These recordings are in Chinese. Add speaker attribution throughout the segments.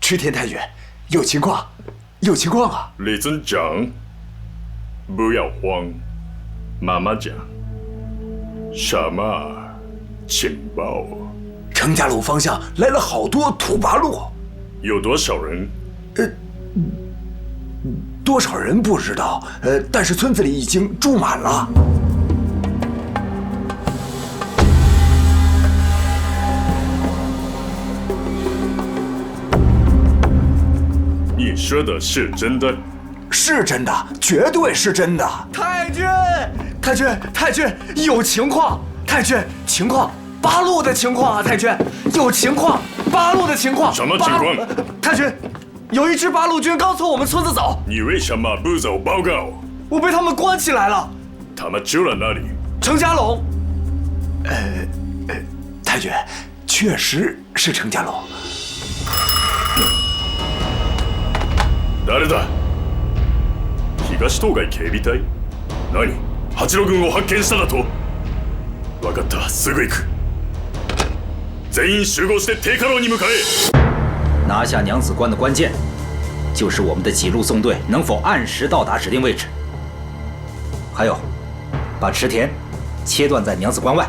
Speaker 1: 池田太君，有情况，有情况啊！
Speaker 2: 李尊长，不要慌，慢慢讲。什么情报？
Speaker 1: 程家楼方向来了好多土八路，
Speaker 2: 有多少人？
Speaker 1: 多少人不知道，但是村子里已经住满了。
Speaker 2: 你说的是真的？
Speaker 1: 是真的，绝对是真的。太君，太君，有情况！太君，情况，八路的情况啊！太君，有情况，八路的情况。
Speaker 2: 什么情况？
Speaker 1: 太君，有一支八路军刚从我们村子走。
Speaker 2: 你为什么不走报告？
Speaker 1: 我被他们关起来了。
Speaker 2: 他们住了哪里？
Speaker 1: 程家垄。太君，确实是程家垄。
Speaker 2: 誰だ？東東海警備隊？何？八路軍を発見しただと？分かった、すぐ行く。全員集合して定家楼に向かえ。
Speaker 3: 拿下娘子关的关键，就是我们的几路纵队能否按时到达指定位置。还有，把池田切断在娘子关外，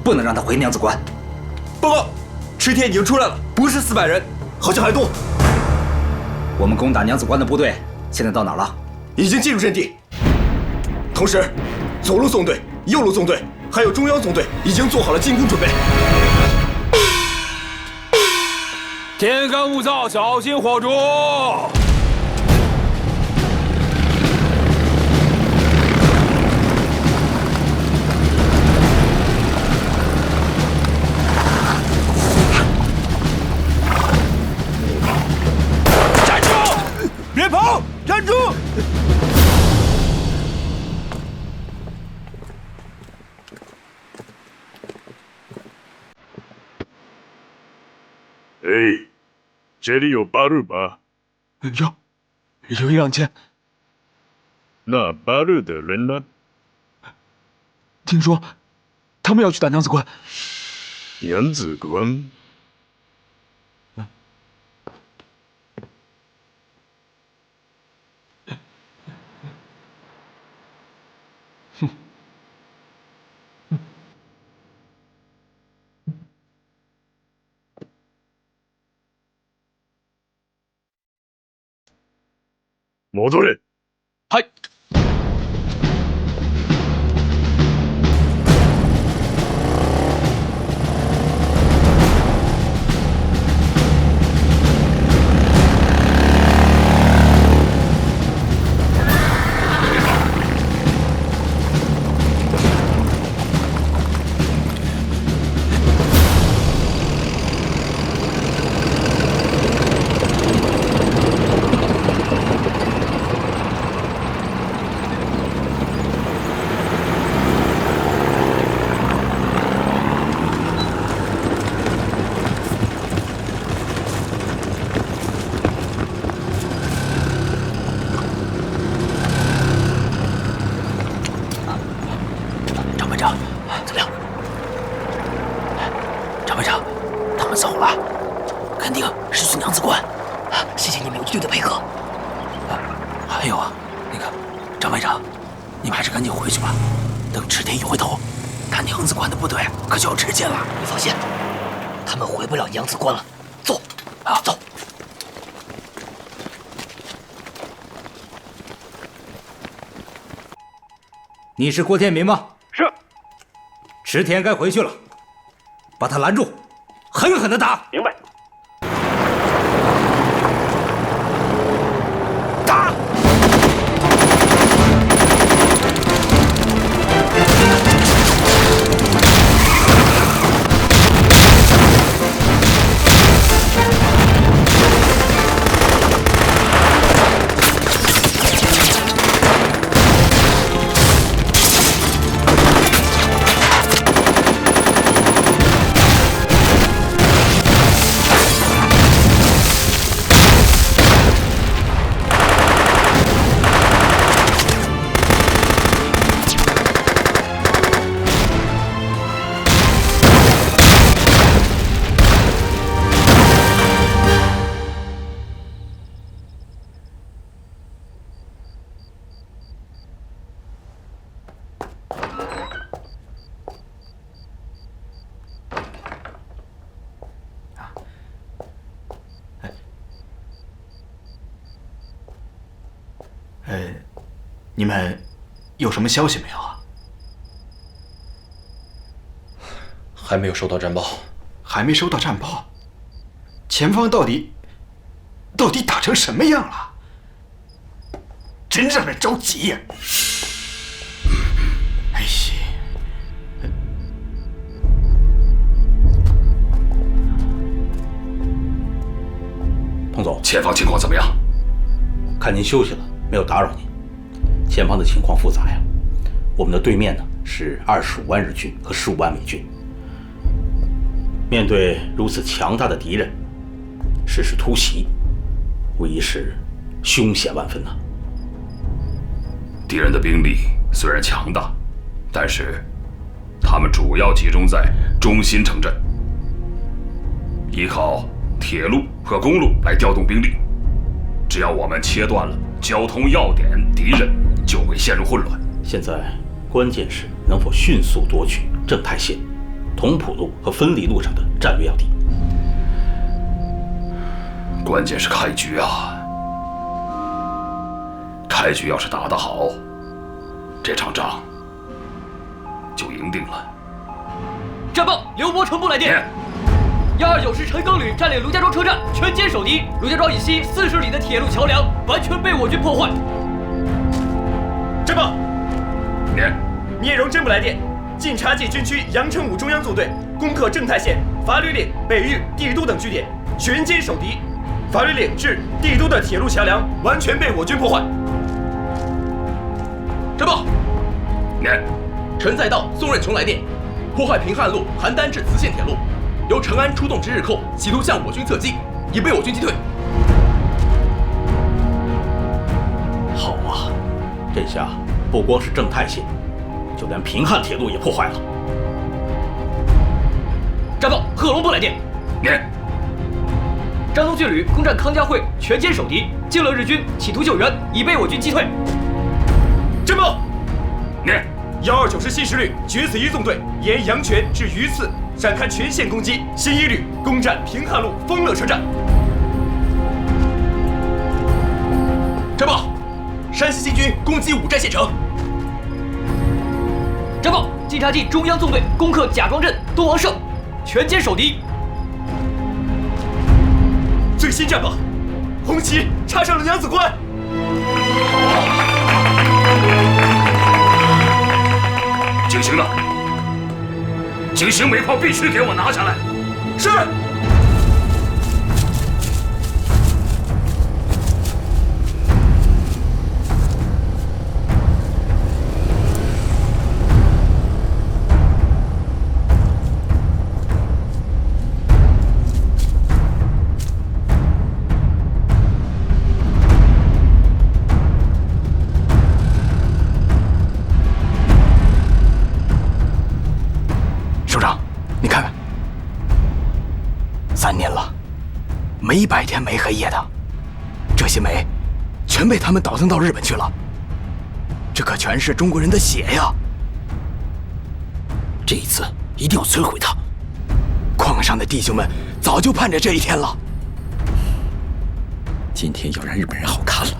Speaker 3: 不能让他回娘子关。
Speaker 1: 报告，池田已经出来了，不是400人，好像还多。
Speaker 3: 我们攻打娘子关的部队现在到哪儿了？
Speaker 1: 已经进入阵地。同时，左路纵队、右路纵队还有中央纵队已经做好了进攻准备。
Speaker 4: 天干物燥，小心火烛。站住！别跑！站住！
Speaker 2: 哎，这里有八路吧？
Speaker 4: 有1、2千。
Speaker 2: 那八路的人呢？
Speaker 4: 听说他们要去打娘子关。
Speaker 2: 娘子关？戻れ。
Speaker 4: はい。
Speaker 1: 还有啊，张排长，你们还是赶紧回去吧。等池田一回头，他娘子关的部队可就要吃紧了。
Speaker 5: 你放心，他们回不了娘子关了。走，走。
Speaker 3: 你是郭天民吗？
Speaker 2: 是。
Speaker 3: 池田该回去了，把他拦住，狠狠的打。
Speaker 2: 明白。
Speaker 1: 你们有什么消息没有啊？
Speaker 6: 还没有收到战报。
Speaker 1: 还没收到战报？前方到底打成什么样了？真让人着急呀！哎呀，
Speaker 7: 彭总，
Speaker 2: 前方情况怎么样？
Speaker 7: 看您休息了，没有打扰您。前方的情况复杂呀，我们的对面呢是25万日军和15万美军。面对如此强大的敌人，实施突袭，无疑是凶险万分呐。
Speaker 2: 敌人的兵力虽然强大，但是他们主要集中在中心城镇，依靠铁路和公路来调动兵力。只要我们切断了交通要点，敌人就会陷入混乱。
Speaker 7: 现在关键是能否迅速夺取正太线、同蒲路和分离路上的战略要地。
Speaker 2: 关键是开局啊！开局要是打得好，这场仗就赢定了。
Speaker 5: 战报，刘伯承部来电，129师陈赓旅占领卢家庄车站，全歼守敌。卢家庄以西40里的铁路桥梁完全被我军破坏。
Speaker 8: 战报，
Speaker 2: 念，
Speaker 8: 聂荣臻部来电，晋察冀军区阳澄5中央纵队攻克正太线、法吕岭、北峪、帝都等据点，全歼守敌。法吕岭至帝都的铁路桥梁完全被我军破坏。
Speaker 9: 战报，
Speaker 2: 念，
Speaker 9: 陈载道、宋任穷来电，破坏平汉路邯郸至磁县铁路，由陈安出动之日寇，企图向我军侧击，已被我军击退。
Speaker 7: 好啊，这下不光是正太线，就连平汉铁路也破坏了。
Speaker 5: 战报，贺龙部来电，
Speaker 2: 念，
Speaker 5: 张东郡旅攻占康家会，全歼守敌，靖勒日军企图救援，已被我军击退。
Speaker 8: 战报，
Speaker 2: 念
Speaker 8: 129师新10旅决死一纵队沿阳泉至榆次展开全线攻击，新1旅攻占平汉路丰乐车站。
Speaker 9: 战报，山西新军攻击五寨县城。
Speaker 5: 战报，晋察冀中央纵队攻克贾庄镇、东王社，全歼守敌。
Speaker 8: 最新战报，红旗插上了娘子关。
Speaker 2: 警行呢？警行煤矿必须给我拿下来。
Speaker 8: 是。
Speaker 1: 首长，你看看，3年了，没白天没黑夜的，这些煤全被他们倒腾到日本去了。这可全是中国人的血呀！这一次一定要摧毁它。矿上的弟兄们早就盼着这一天了。今天要让日本人好看了。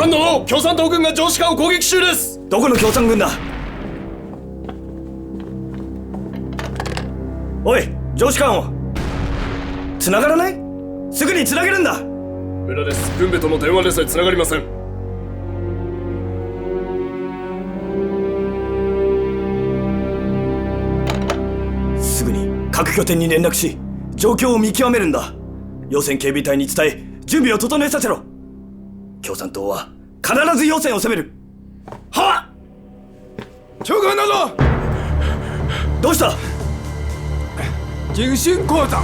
Speaker 2: 反応の共産党軍が上司官を攻撃中です。
Speaker 1: どこの共産軍だ。おい、上司官を繋がらない？すぐに繋げるんだ。
Speaker 2: 無駄です。軍部との電話でさえ繋がりません。
Speaker 1: すぐに各拠点に連絡し状況を見極めるんだ。要塞警備隊に伝え準備を整えさせろ。共産党は必ず要塞を攻める。はっ。長官だぞ。どうした？
Speaker 4: 警讯扩张，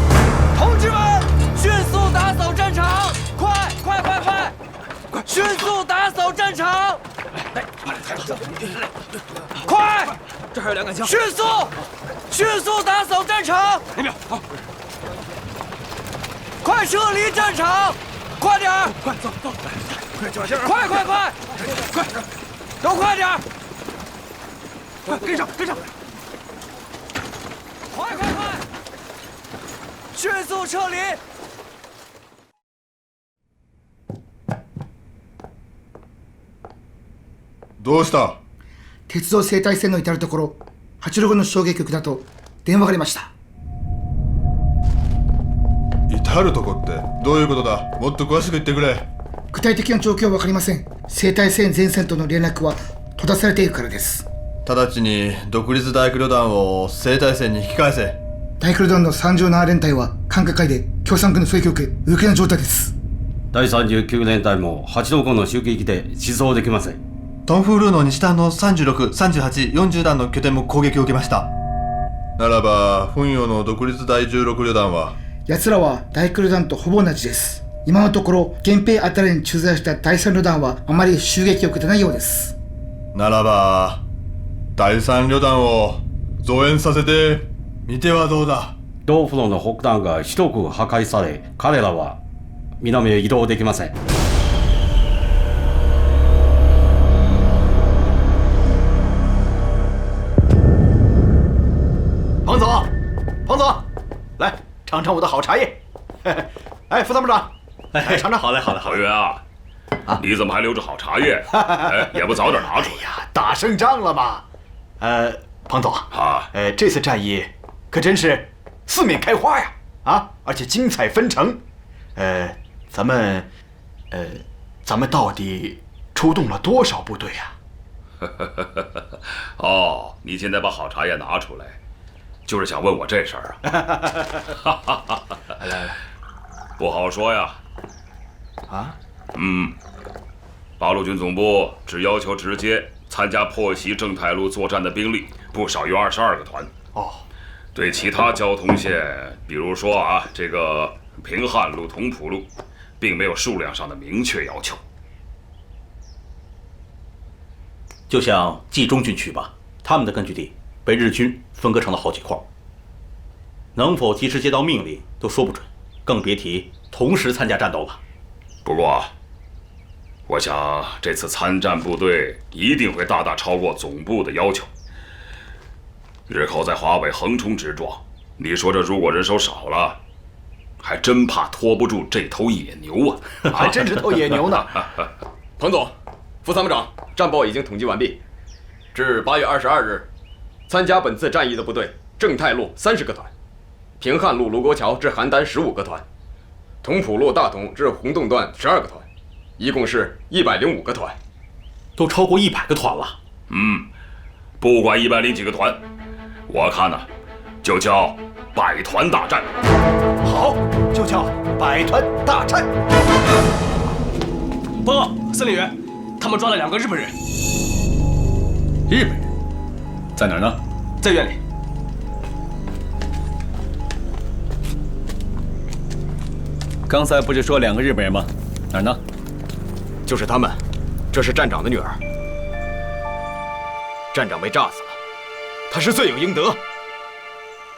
Speaker 5: 同志们，迅速打扫战场！快快快快，迅速打扫战场！快，
Speaker 4: 这还有2杆枪。
Speaker 5: 迅速打扫战场！
Speaker 4: 那边好，
Speaker 5: 快撤离战场！快点儿！
Speaker 4: 快走走，快小心！
Speaker 5: 快快快，
Speaker 4: 快，
Speaker 5: 都快点儿！
Speaker 4: 快跟上跟上！
Speaker 5: 快快快，迅速撤离！
Speaker 10: どうした？
Speaker 11: 鉄道西大線の至るところ、86の衝撃局だと電話がありました。
Speaker 10: 至るとこってどういうことだ？もっと詳しく言ってくれ。
Speaker 11: 具体的な状況は分かりません。西大線全線との連絡は閉ざされているからです。
Speaker 10: 直ちに独立大工旅団を西大線に引き返せ。
Speaker 11: 大工旅団の37連隊は管轄下で共産軍の狙撃を受け、受けの状態です。
Speaker 12: 第39連隊も85の襲撃で死走できません。
Speaker 10: トンフールーの西端の36、38、40弾の拠点も攻撃を受けました。ならば本洋の独立第16旅団は？
Speaker 11: 奴らは大工旅団とほぼ同じです。今のところ源平あたりに駐在した第3旅団はあまり襲撃を受けてないようです。
Speaker 10: ならば第3旅団を増援させてみてはどうだ。
Speaker 12: 同フロの北端が一区破壊され、彼らは南へ移動できません。
Speaker 8: 彭总，彭总，来尝尝我的好茶叶。哎，副参谋长，来尝尝。
Speaker 2: 好嘞，好嘞，好员啊，你怎么还留着好茶叶？哎，也不早点拿出来。
Speaker 8: 哎呀，打胜仗了嘛。彭总
Speaker 2: 啊，
Speaker 8: 这次战役可真是四面开花呀！啊，而且精彩纷呈。咱们到底出动了多少部队呀？
Speaker 2: 哦，你现在把好茶叶拿出来，就是想问我这事儿啊？来，不好说呀。
Speaker 8: 啊？
Speaker 2: 八路军总部只要求直接参加破袭正太路作战的兵力不少于22个团。
Speaker 8: 哦。
Speaker 2: 对其他交通线，比如说啊，这个平汉路、同蒲路，并没有数量上的明确要求。
Speaker 7: 就像冀中军区吧，他们的根据地被日军分割成了好几块，能否及时接到命令都说不准，更别提同时参加战斗了。
Speaker 2: 不过，我想这次参战部队一定会大大超过总部的要求。日后在华北横冲直撞，你说这如果人手少了，还真怕拖不住这头野牛啊！
Speaker 8: 还真是头野牛呢。彭总，副参谋长，战报已经统计完毕。至8月22日，参加本次战役的部队：正太路30个团，平汉路卢沟桥至邯郸15个团，同蒲路大同至洪洞段12个团，一共是105个团，
Speaker 7: 都超过100个团了。
Speaker 2: 不管100几个团，我看呢，就叫百团大战。
Speaker 8: 好，就叫百团大战。
Speaker 5: 报告，司令员，他们抓了2个日本人。
Speaker 6: 日本人在哪儿呢？
Speaker 5: 在院里。
Speaker 6: 刚才不是说2个日本人吗？哪儿呢？
Speaker 8: 就是他们，这是站长的女儿。站长被炸死了，他是罪有应得。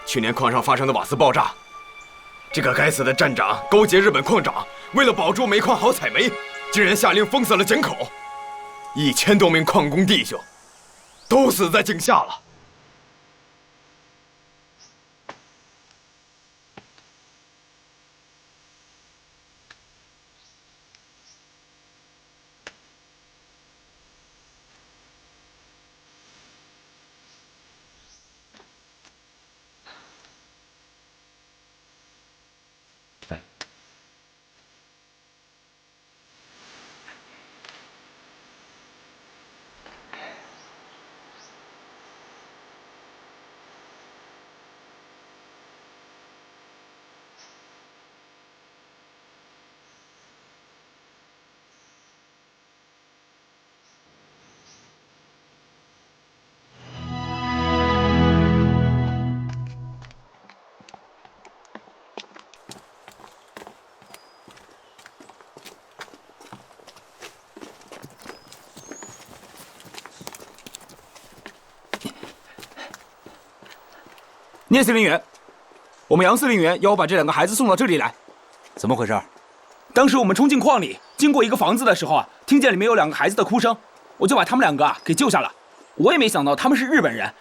Speaker 8: 去年矿上发生的瓦斯爆炸，这个该死的站长勾结日本矿长，为了保住煤矿好采煤，竟然下令封死了井口，1000多名矿工弟兄都死在井下了。
Speaker 4: 聂司令员，我们杨司令员要我把这2个孩子送到这里来。
Speaker 3: 怎么回事？
Speaker 4: 当时我们冲进矿里，经过一个房子的时候啊，听见里面有2个孩子的哭声，我就把他们2个给救下了。我也没想到他们是日本人，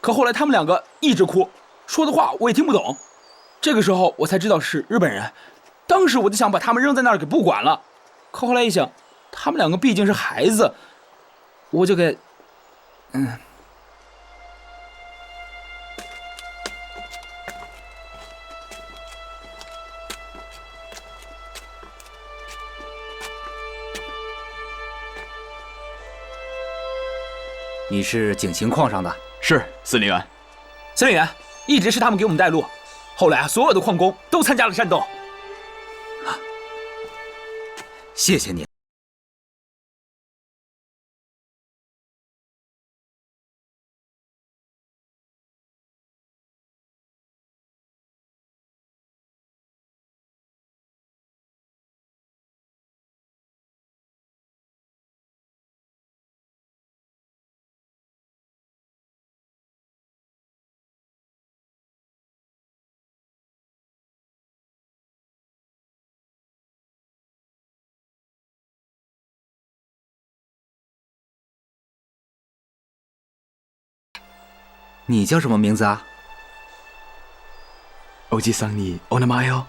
Speaker 4: 可后来他们2个一直哭，说的话我也听不懂。这个时候我才知道是日本人。当时我就想把他们扔在那儿给不管了，可后来一想，他们2个毕竟是孩子，我就给
Speaker 3: 你是警情矿上的？
Speaker 4: 是，司令员。司令员，一直是他们给我们带路，后来所有的矿工都参加了战斗。
Speaker 3: 谢谢你。你叫什么名字啊？
Speaker 4: おじさんにお名前を。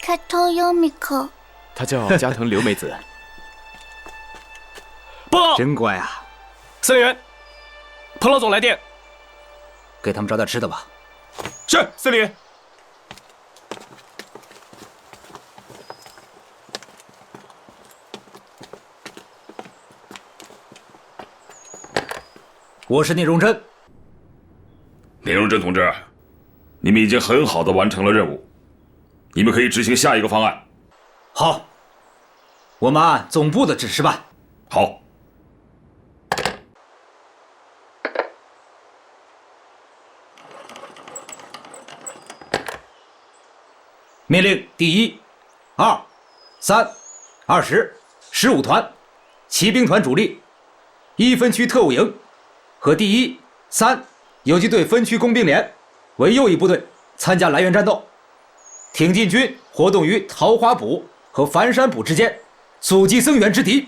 Speaker 13: 加藤由美子。
Speaker 4: 她叫加藤留美子。
Speaker 5: 报告，
Speaker 3: 真乖啊！
Speaker 5: 司令员，彭老总来电，
Speaker 3: 给他们找点吃的吧。
Speaker 4: 是，司令员。
Speaker 3: 我是聂荣臻。
Speaker 2: 聂荣臻同志，你们已经很好的完成了任务，你们可以执行下一个方案。
Speaker 3: 好，我们按总部的指示办。
Speaker 2: 好。
Speaker 3: 命令第1、2、3、20、15团骑兵团主力1分区特务营和第1、3游击队分区工兵连为右翼部队参加来源战斗，挺进军活动于桃花堡和繁山堡之间，阻击增援之敌。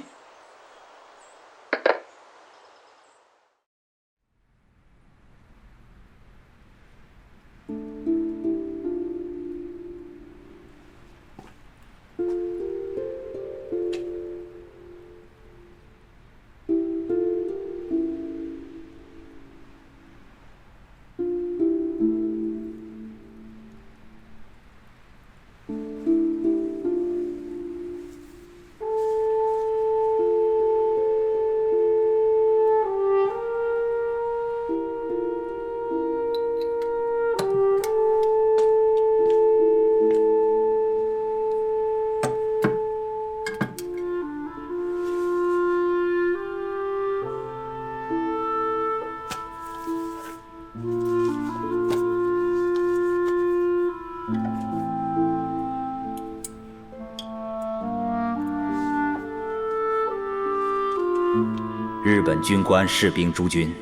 Speaker 3: 日本军官士兵诸军，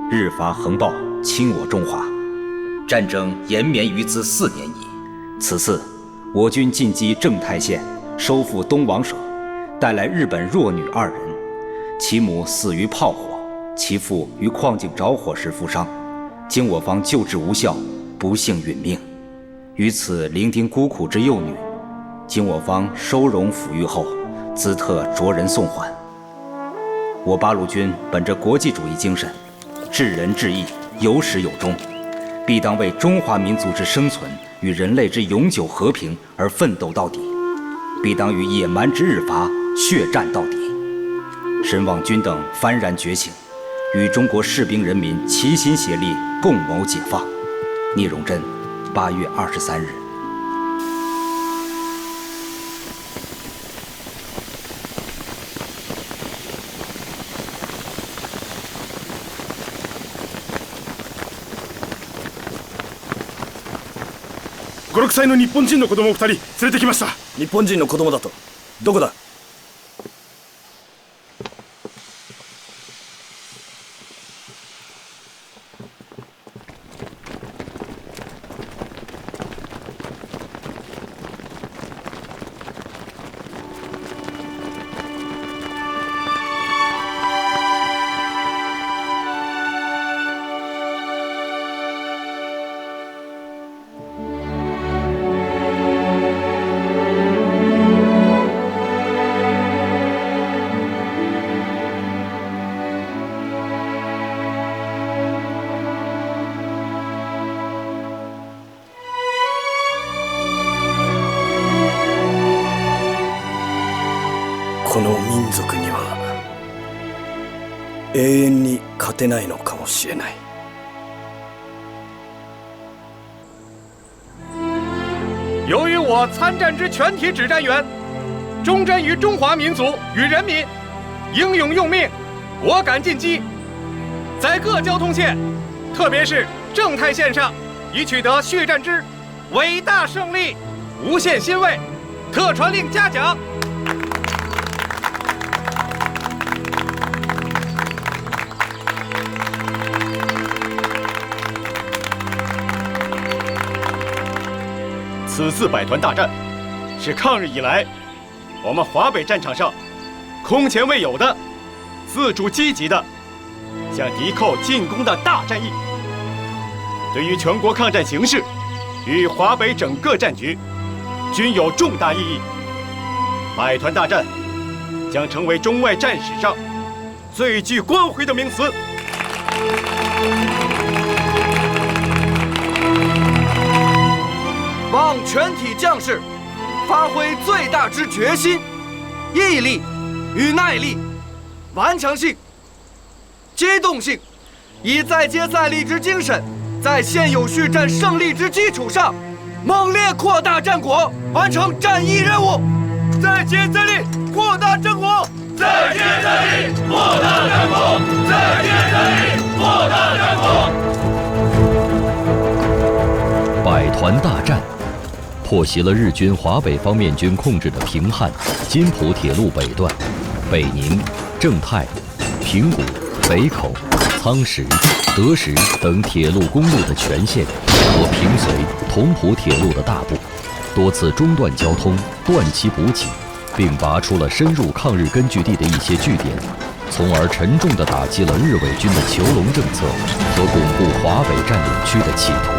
Speaker 3: 日伐横暴，侵我中华，战争延绵于兹4年矣。此次我军进击正太县，收复东王省，带来日本弱女2人，其母死于炮火，其父于矿井着火时负伤，经我方救治无效，不幸殒命。于此伶仃孤苦之幼女，经我方收容抚育后，兹特着人送还。我八路军本着国际主义精神，治人治义，有始有终，必当为中华民族之生存与人类之永久和平而奋斗到底，必当与野蛮之日伐血战到底。深望君等幡然觉醒，与中国士兵人民齐心协力，共谋解放。聂荣臻，8月23日。
Speaker 2: 5、6歳の日本人の子供を2人連れてきました。
Speaker 14: 日本人の子供だと。どこだ？永遠に勝てないのかもしれない。
Speaker 15: 由于我参战之全体指战员忠贞于中华民族与人民，英勇用命，果敢进击，在各交通线，特别是正太线上，已取得血战之伟大胜利，无限欣慰，特传令嘉奖。
Speaker 16: 此次百团大战，是抗日以来我们华北战场上空前未有的、自主积极的向敌寇进攻的大战役，对于全国抗战形势与华北整个战局均有重大意义。百团大战将成为中外战史上最具光辉的名词。
Speaker 1: 望全体将士发挥最大之决心、毅力与耐力、顽强性、机动性，以再接再厉之精神，在现有续战胜利之基础上，猛烈扩大战果，完成战役任务。再接再厉，扩大战果！再接再厉，扩大战果！再接再厉，扩大战果！
Speaker 17: 百团大战破袭了日军华北方面军控制的平汉、津浦铁路北段、北宁、正太、平谷、北口、仓石、德石等铁路公路的全线和平绥、同蒲铁路的大部，多次中断交通，断其补给，并拔出了深入抗日根据地的一些据点，从而沉重地打击了日伪军的囚笼政策和巩固华北占领区的企图。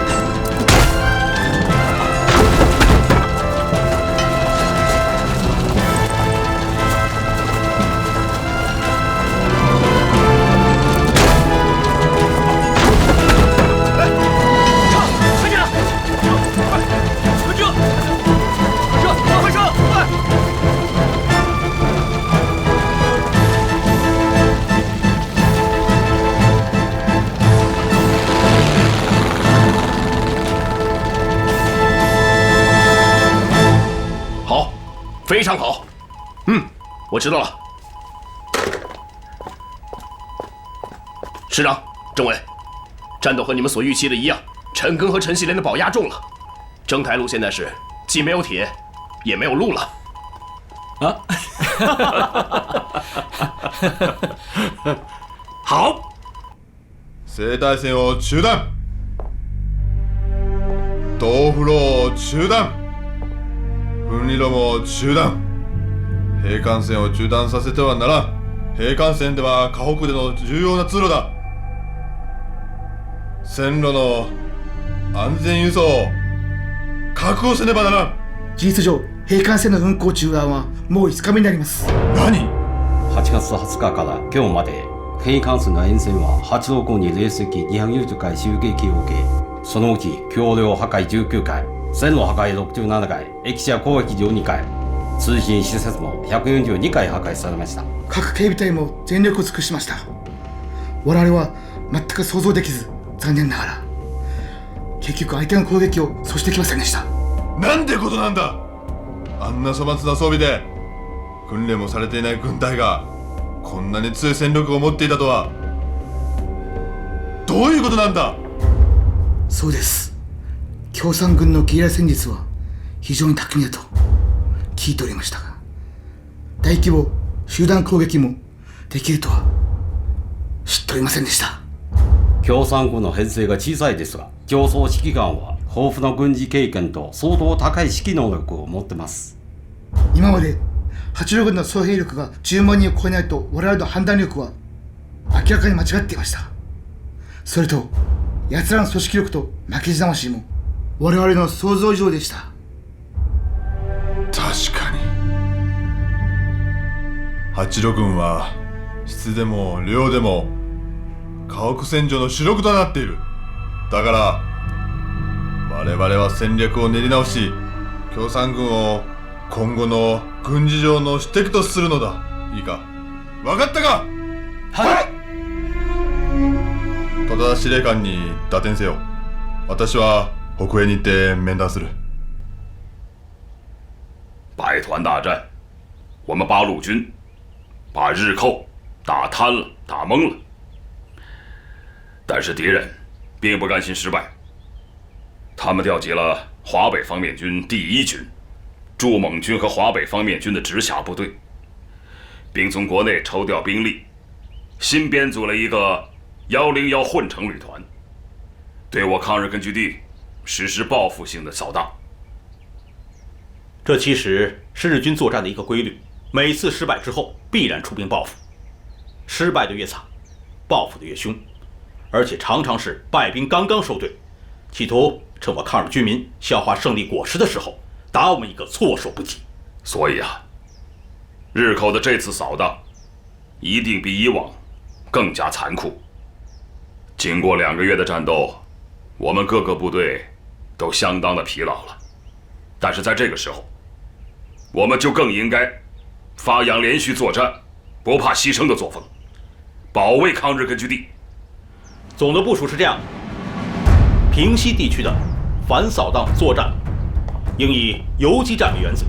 Speaker 9: 非常好，我知道了。师长、政委，战斗和你们所预期的一样，陈赓和陈锡联的宝压中了。征台路现在是既没有铁，也没有路了。
Speaker 7: 啊！
Speaker 16: 好。
Speaker 10: 西大線を中断。東フロー中断。分離路も中断。兵艦線を中断させてはならん。兵艦線では河北での重要な通路だ。線路の安全輸送を確保せねばならん。
Speaker 11: 事実上、兵艦線の運行中断はもう5日目になります。
Speaker 10: 何
Speaker 12: ?8 月20日から今日まで、兵艦線の沿線は8号後に零隻240回襲撃を受け、そのうち橋梁破壊19回、線路破壊67回、駅舎攻撃12回、通信施設も142回破壊されました。
Speaker 11: 各警備隊も全力を尽くしました。我々は全く想像できず、残念ながら結局相手の攻撃を阻止できませんでした。
Speaker 10: なんてことなんだ。あんな粗末な装備で訓練もされていない軍隊がこんなに強い戦力を持っていたとは。どういうことなんだ。
Speaker 11: そうです。共産軍のゲリラ戦術は非常に巧みだと聞いておりましたが、大規模集団攻撃もできるとは知っておりませんでした。
Speaker 12: 共産軍の編成が小さいですが、競争指揮官は豊富な軍事経験と相当高い指揮能力を持ってます。
Speaker 11: 今まで八路軍の総兵力が10万人を超えないと我々の判断力は明らかに間違っていました。それと奴らの組織力と負けじ魂も我々の想像以上でした。
Speaker 10: 確かに八路軍は質でも量でも家屋戦場の主力となっている。だから我々は戦略を練り直し、共産軍を今後の軍事上の主敵とするのだ。いいか、分かったか。
Speaker 1: はい。
Speaker 10: 田司令官に打点せよ。私は北営にて面談する。
Speaker 2: 百团大战，我们八路军把日寇打瘫了，打懵了。但是敌人并不甘心失败，他们调集了华北方面军第1军、驻蒙军和华北方面军的直辖部队，并从国内抽调兵力，新编组了一个101混成旅团，对我抗日根据地实施报复性的扫荡。
Speaker 7: 这其实是日军作战的一个规律，每次失败之后必然出兵报复，失败的越惨，报复的越凶，而且常常是败兵刚刚收队，企图趁我抗日军民消化胜利果实的时候，打我们一个措手不及。
Speaker 2: 所以啊，日寇的这次扫荡一定比以往更加残酷。经过2个月的战斗，我们各个部队都相当的疲劳了，但是在这个时候，我们就更应该发扬连续作战、不怕牺牲的作风，保卫抗日根据地。
Speaker 7: 总的部署是这样的：平西地区的反扫荡作战应以游击战为原则，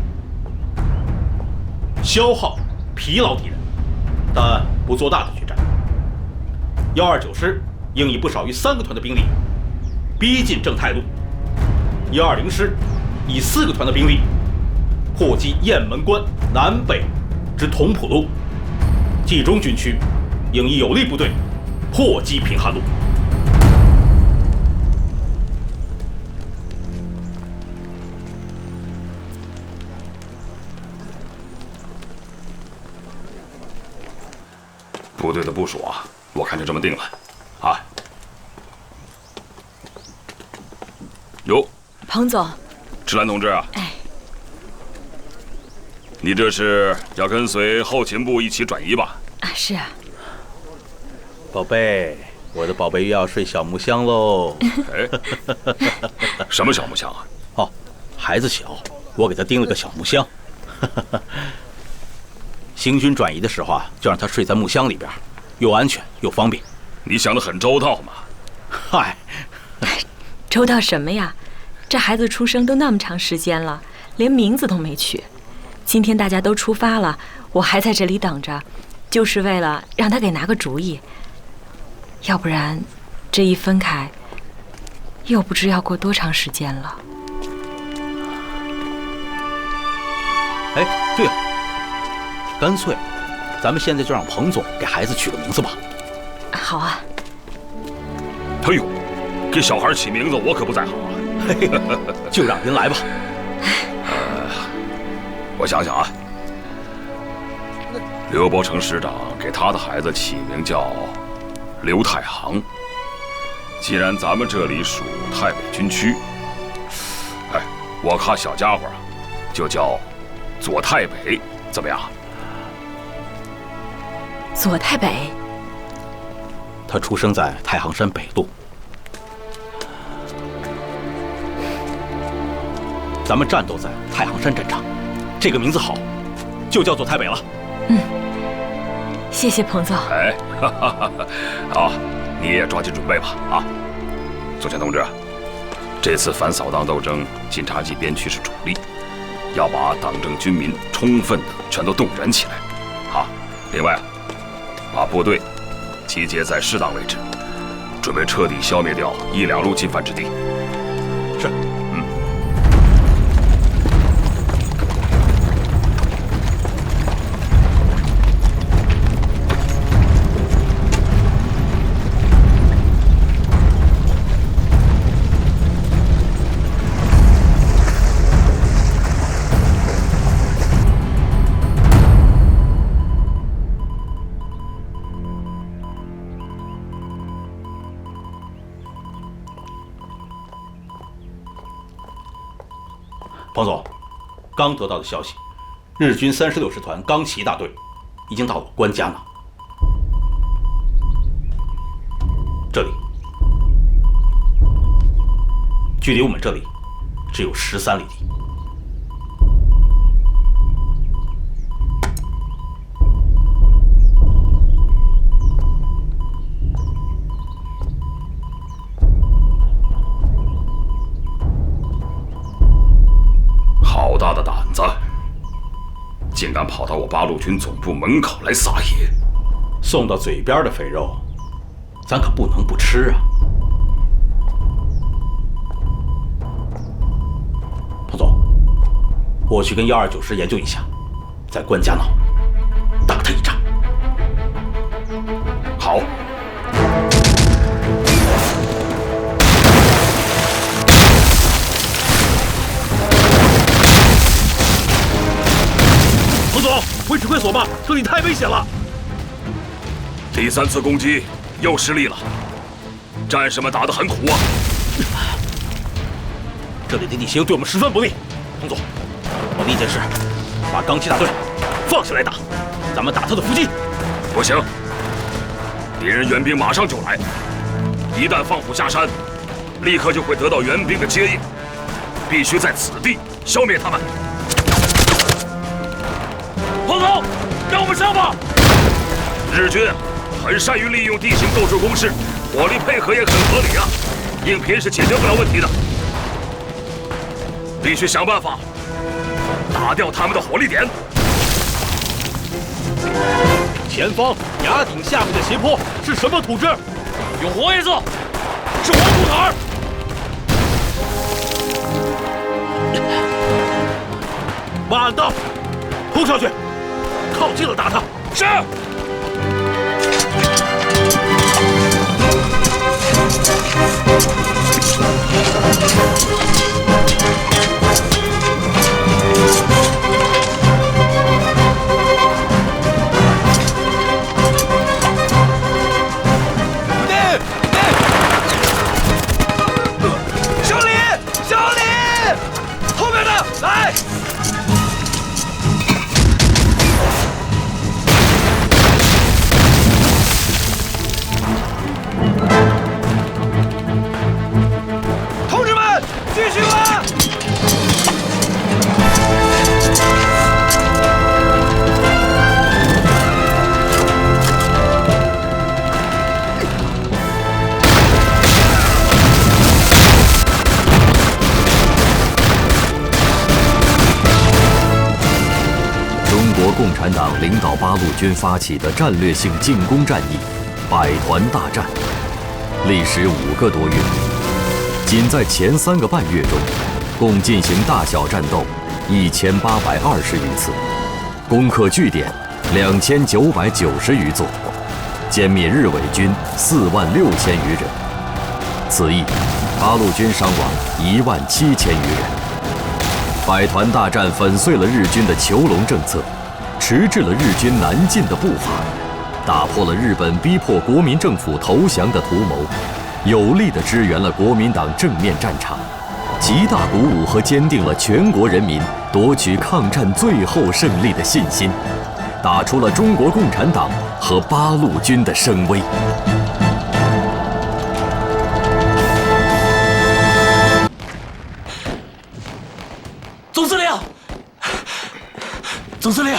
Speaker 7: 消耗疲劳敌人，但不做大的决战。129师应以不少于3个团的兵力逼近正太路，120师以4个团的兵力破击雁门关南北之同浦路，冀中军区应以有力部队破击平汉路。
Speaker 2: 部队的部署啊，我看就这么定了，啊。哟，
Speaker 18: 彭总，
Speaker 2: 芝兰同志啊，
Speaker 18: 哎，
Speaker 2: 你这是要跟随后勤部一起转移吧？
Speaker 18: 啊，是啊。
Speaker 7: 宝贝，我的宝贝又要睡小木箱喽。
Speaker 2: 哎，什么小木箱啊？
Speaker 7: 哦，孩子小，我给他钉了个小木箱。行军转移的时候啊，就让他睡在木箱里边，又安全又方便。
Speaker 2: 你想得很周到嘛。
Speaker 7: 嗨，
Speaker 18: 周到什么呀？这孩子出生都那么长时间了，连名字都没取。今天大家都出发了，我还在这里等着，就是为了让他给拿个主意。要不然，这一分开，又不知要过多长时间了。
Speaker 7: 哎，对了，干脆，咱们现在就让彭总给孩子取个名字吧。
Speaker 18: 好啊。
Speaker 2: 哎呦，给小孩起名字我可不在行啊。
Speaker 7: 就让人来吧。
Speaker 2: 我想想啊，刘伯承师长给他的孩子起名叫刘太行。既然咱们这里属太北军区，哎，我看小家伙啊，就叫左太北，怎么样？
Speaker 18: 左太北。
Speaker 7: 他出生在太行山北路。咱们战斗在太行山战场，这个名字好，就叫做太北了。
Speaker 18: 嗯，谢谢彭总。
Speaker 2: 哎，好，你也抓紧准备吧。啊，左权同志，这次反扫荡斗争，晋察冀边区是主力，要把党政军民充分的全都动员起来。啊，另外，把部队集结在适当位置，准备彻底消灭掉1、2路进犯之地。
Speaker 7: 是。彭总，刚得到的消息，日军36师团钢骑大队已经到了关家那。这里，距离我们这里只有13里地。
Speaker 2: 跑到我八路军总部门口来撒野。
Speaker 7: 送到嘴边的肥肉，咱可不能不吃啊！彭总，我去跟129师研究一下，在关家闹，打他一仗。
Speaker 2: 好。
Speaker 16: 彭总，回指挥所吧，这里太危险了。
Speaker 2: 第3次攻击又失利了，战士们打得很苦啊。
Speaker 7: 这里的地形对我们十分不利。彭总，我的意见是，把钢七大队放下来打，咱们打他的伏击。
Speaker 2: 不行，敌人援兵马上就来，一旦放虎下山，立刻就会得到援兵的接应，必须在此地消灭他们。
Speaker 16: 彭总，让我们上吧。
Speaker 2: 日军很善于利用地形斗智攻势，火力配合也很合理啊，硬拼是解决不了问题的，必须想办法打掉他们的火力点。
Speaker 16: 前方崖顶下面的斜坡是什么土质？有活叶子，是黄土坎。慢到，扑上去，靠近了打他。是。
Speaker 1: 来！同志们，继续挖！
Speaker 17: 共产党领导八路军发起的战略性进攻战役——百团大战，历时5个多月。仅在前3个半月中，共进行大小战斗1820余次，攻克据点2990余座，歼灭日伪军46000余人。此役，八路军伤亡17000余人。百团大战粉碎了日军的囚笼政策，迟滞了日军南进的步伐，打破了日本逼迫国民政府投降的图谋，有力地支援了国民党正面战场，极大鼓舞和坚定了全国人民夺取抗战最后胜利的信心，打出了中国共产党和八路军的声威。
Speaker 1: 总司令，总司令，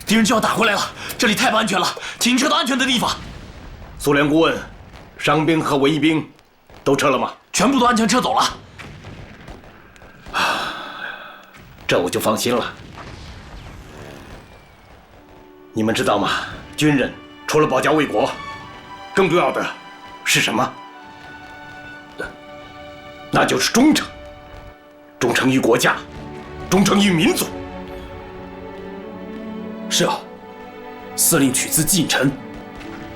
Speaker 1: 敌人就要打过来了，这里太不安全了，请撤到安全的地方。
Speaker 9: 苏联顾问，伤兵和文艺兵都撤了吗？
Speaker 1: 全部都安全撤走了。
Speaker 9: 这我就放心了。你们知道吗？军人除了保家卫国，更重要的是什么？那就是忠诚，忠诚于国家，忠诚于民族。
Speaker 4: 是啊，司令取自近臣，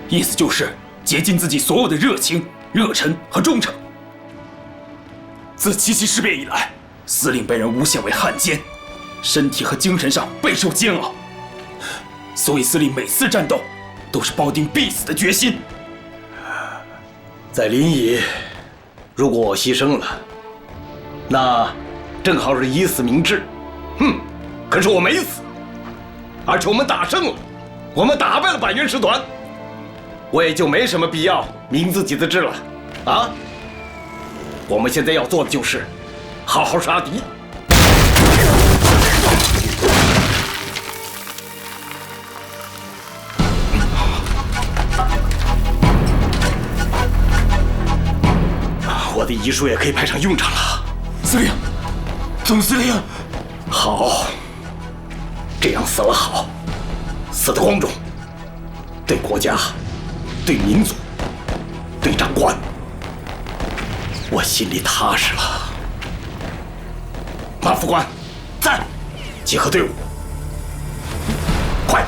Speaker 4: 意思就是竭尽自己所有的热情、热忱和忠诚。自七七事变以来，司令被人诬陷为汉奸，身体和精神上备受煎熬，所以司令每次战斗都是抱定必死的决心。
Speaker 9: 在临沂，如果我牺牲了，那正好是以死明志。可是我没死，而且我们打胜了，我们打败了百元师团，我也就没什么必要明自己的志了啊！我们现在要做的就是好好杀敌。我的遗书也可以派上用场了。
Speaker 1: 司令，总司令，
Speaker 9: 好，这样死了好，死得光荣，对国家、对民族、对长官，我心里踏实了。马副官，在，集合队伍，快，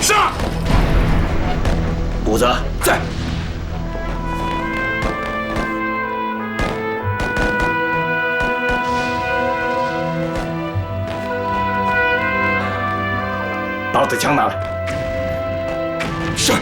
Speaker 9: 上！谷子在。把我的枪拿来。是。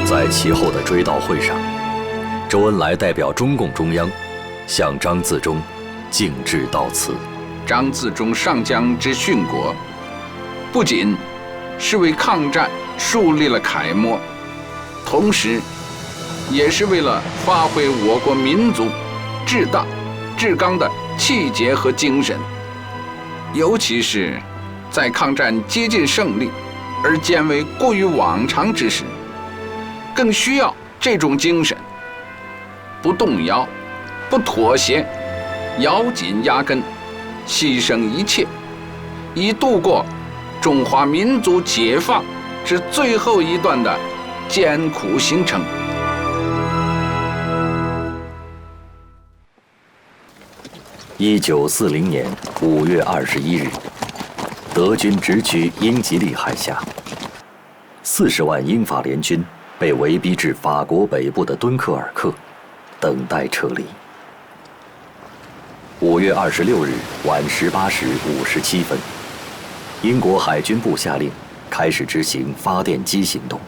Speaker 17: 在其后的追悼会上，周恩来代表中共中央向张自忠敬致悼词。
Speaker 19: 张自忠上将之殉国，不仅是为抗战树立了楷模，同时也是为了发挥我国民族至大至刚的气节和精神，尤其是在抗战接近胜利而渐为过于往常之时，更需要这种精神，不动摇，不妥协，咬紧牙根，牺牲一切，以度过中华民族解放之最后一段的艰苦行程。
Speaker 17: 1940年5月21日，德军直趋英吉利海峡，40万英法联军被围逼至法国北部的敦刻尔克，等待撤离。5月26日晚18时57分，英国海军部下令开始执行发电机行动。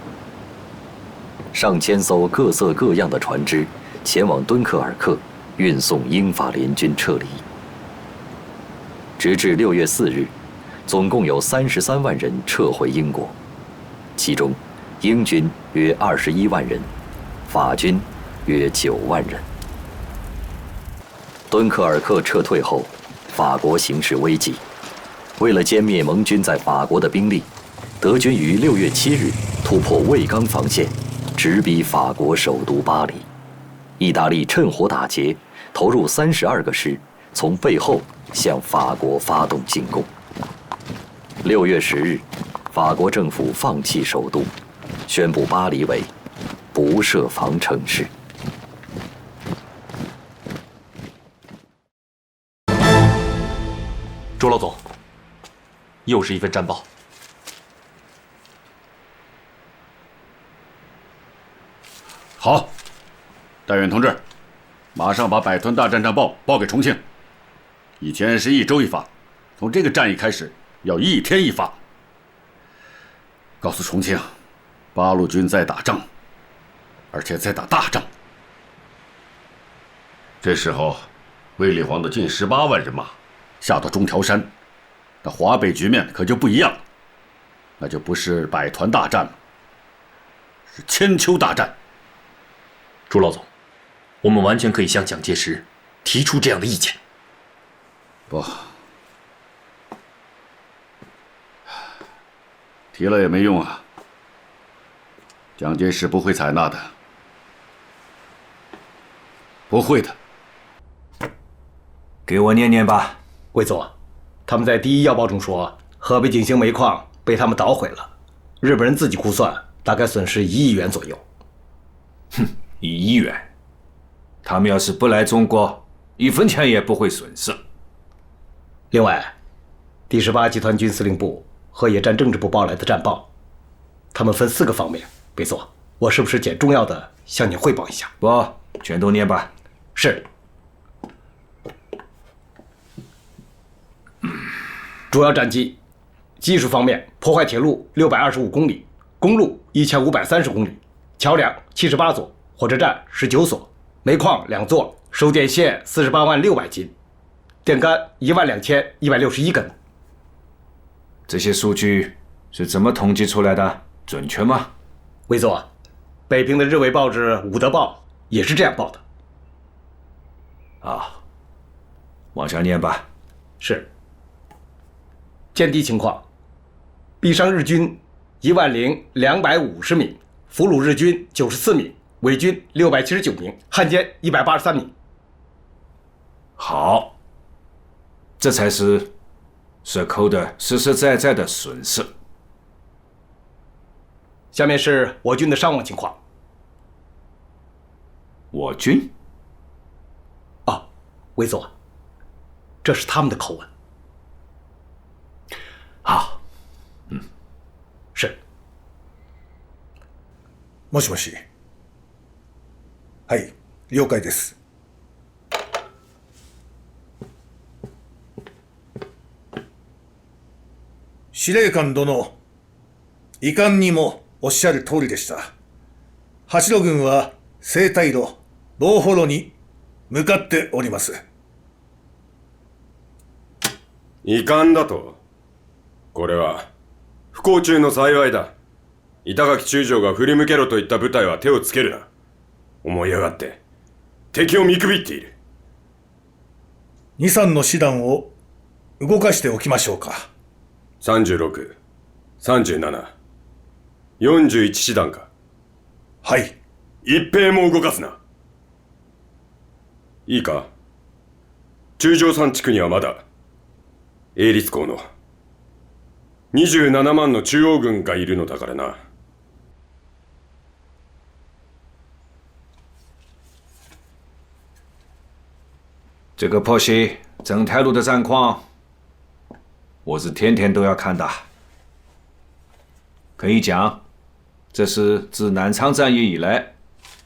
Speaker 17: 上千艘各色各样的船只前往敦刻尔克，运送英法联军撤离。直至6月4日，总共有33万人撤回英国，其中英军约21万人，法军约9万人。敦刻尔克撤退后，法国形势危急。为了歼灭盟军在法国的兵力，德军于6月7日突破卫刚防线，直逼法国首都巴黎。意大利趁火打劫，投入32个师，从背后向法国发动进攻。6月10日，法国政府放弃首都，宣布巴黎为不设防城市。
Speaker 20: 周老总，又是一份战报。
Speaker 2: 好，戴远同志，马上把百团大战战报报给重庆。以前是1周一发，从这个战役开始要1天一发。告诉重庆，八路军在打仗，而且在打大仗。这时候，卫立煌的近18万人马下到中条山，那华北局面可就不一样了，那就不是百团大战了，是千秋大战。
Speaker 20: 朱老总，我们完全可以向蒋介石提出这样的意见。
Speaker 2: 不，提了也没用啊，蒋介石不会采纳的，不会的。
Speaker 3: 给我念念吧。
Speaker 9: 魏总，他们在第一要报中说，河北景兴煤矿被他们捣毁了，日本人自己估算大概损失1亿元左右。
Speaker 3: 哼，1亿元，他们要是不来中国，1分钱也不会损失。
Speaker 9: 另外，第18集团军司令部和野战政治部报来的战报，他们分4个方面。魏总，我是不是捡重要的向你汇报一下？
Speaker 3: 不，全都念吧。
Speaker 9: 是。主要战绩：技术方面，破坏铁路625公里，公路1530公里，桥梁78座，火车站19所，煤矿2座，收电线48万600斤，电杆12161根。
Speaker 3: 这些数据是怎么统计出来的？准确吗？
Speaker 9: 魏总，北平的日伪报纸《武德报》也是这样报的。
Speaker 3: 啊，往下念吧。
Speaker 9: 是。歼敌情况：毙伤日军10250名，俘虏日军94名，伪军679名，汉奸183名。
Speaker 3: 好，这才是涉寇的实实在在的损失。
Speaker 9: 下面是我军的伤亡情况。
Speaker 3: 我军？
Speaker 9: 啊，魏总，这是他们的口吻。
Speaker 3: 好，
Speaker 9: 是。
Speaker 11: もしもし。はい、了解です。司令官殿、いかんにもおっしゃる通りでした。八路軍は西太路、ボーフォロに向かっております。
Speaker 21: いかんだと？これは不幸中の幸いだ。板垣中将が振り向けろと言った部隊は手をつけるな。思い上がって敵を見くびっている。
Speaker 11: 2、3の師団を動かしておきましょうか。
Speaker 21: 36、37、41師団か。
Speaker 11: はい。
Speaker 21: 一兵も動かすな。いいか、中条山地区にはまだ英律港の27万の中央軍がいるのだからな。
Speaker 3: 这个剖析正太路的战况，我是天天都要看的。可以讲，这是自南昌战役以来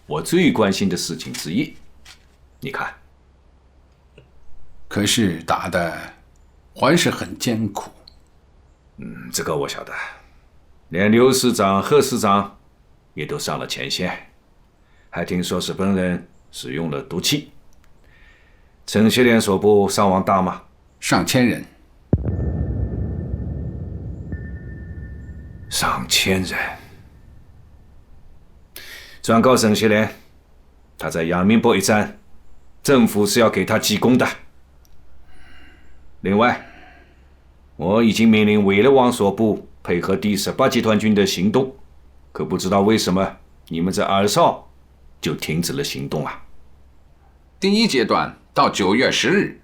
Speaker 3: 我最关心的事情之一。你看，
Speaker 22: 可是打的还是很艰苦。
Speaker 3: 这个我晓得。
Speaker 6: 连刘师长、贺师长也都上了前线，还听说日本人使用了毒气。陈锡联所部伤亡大吗？
Speaker 19: 上千人。
Speaker 6: 上千人。转告陈锡联，他在阳明堡一战，政府是要给他记功的。另外，我已经命令委勒王所部配合第18集团军的行动，可不知道为什么你们在二少就停止了行动啊？
Speaker 19: 第一阶段到9月10日，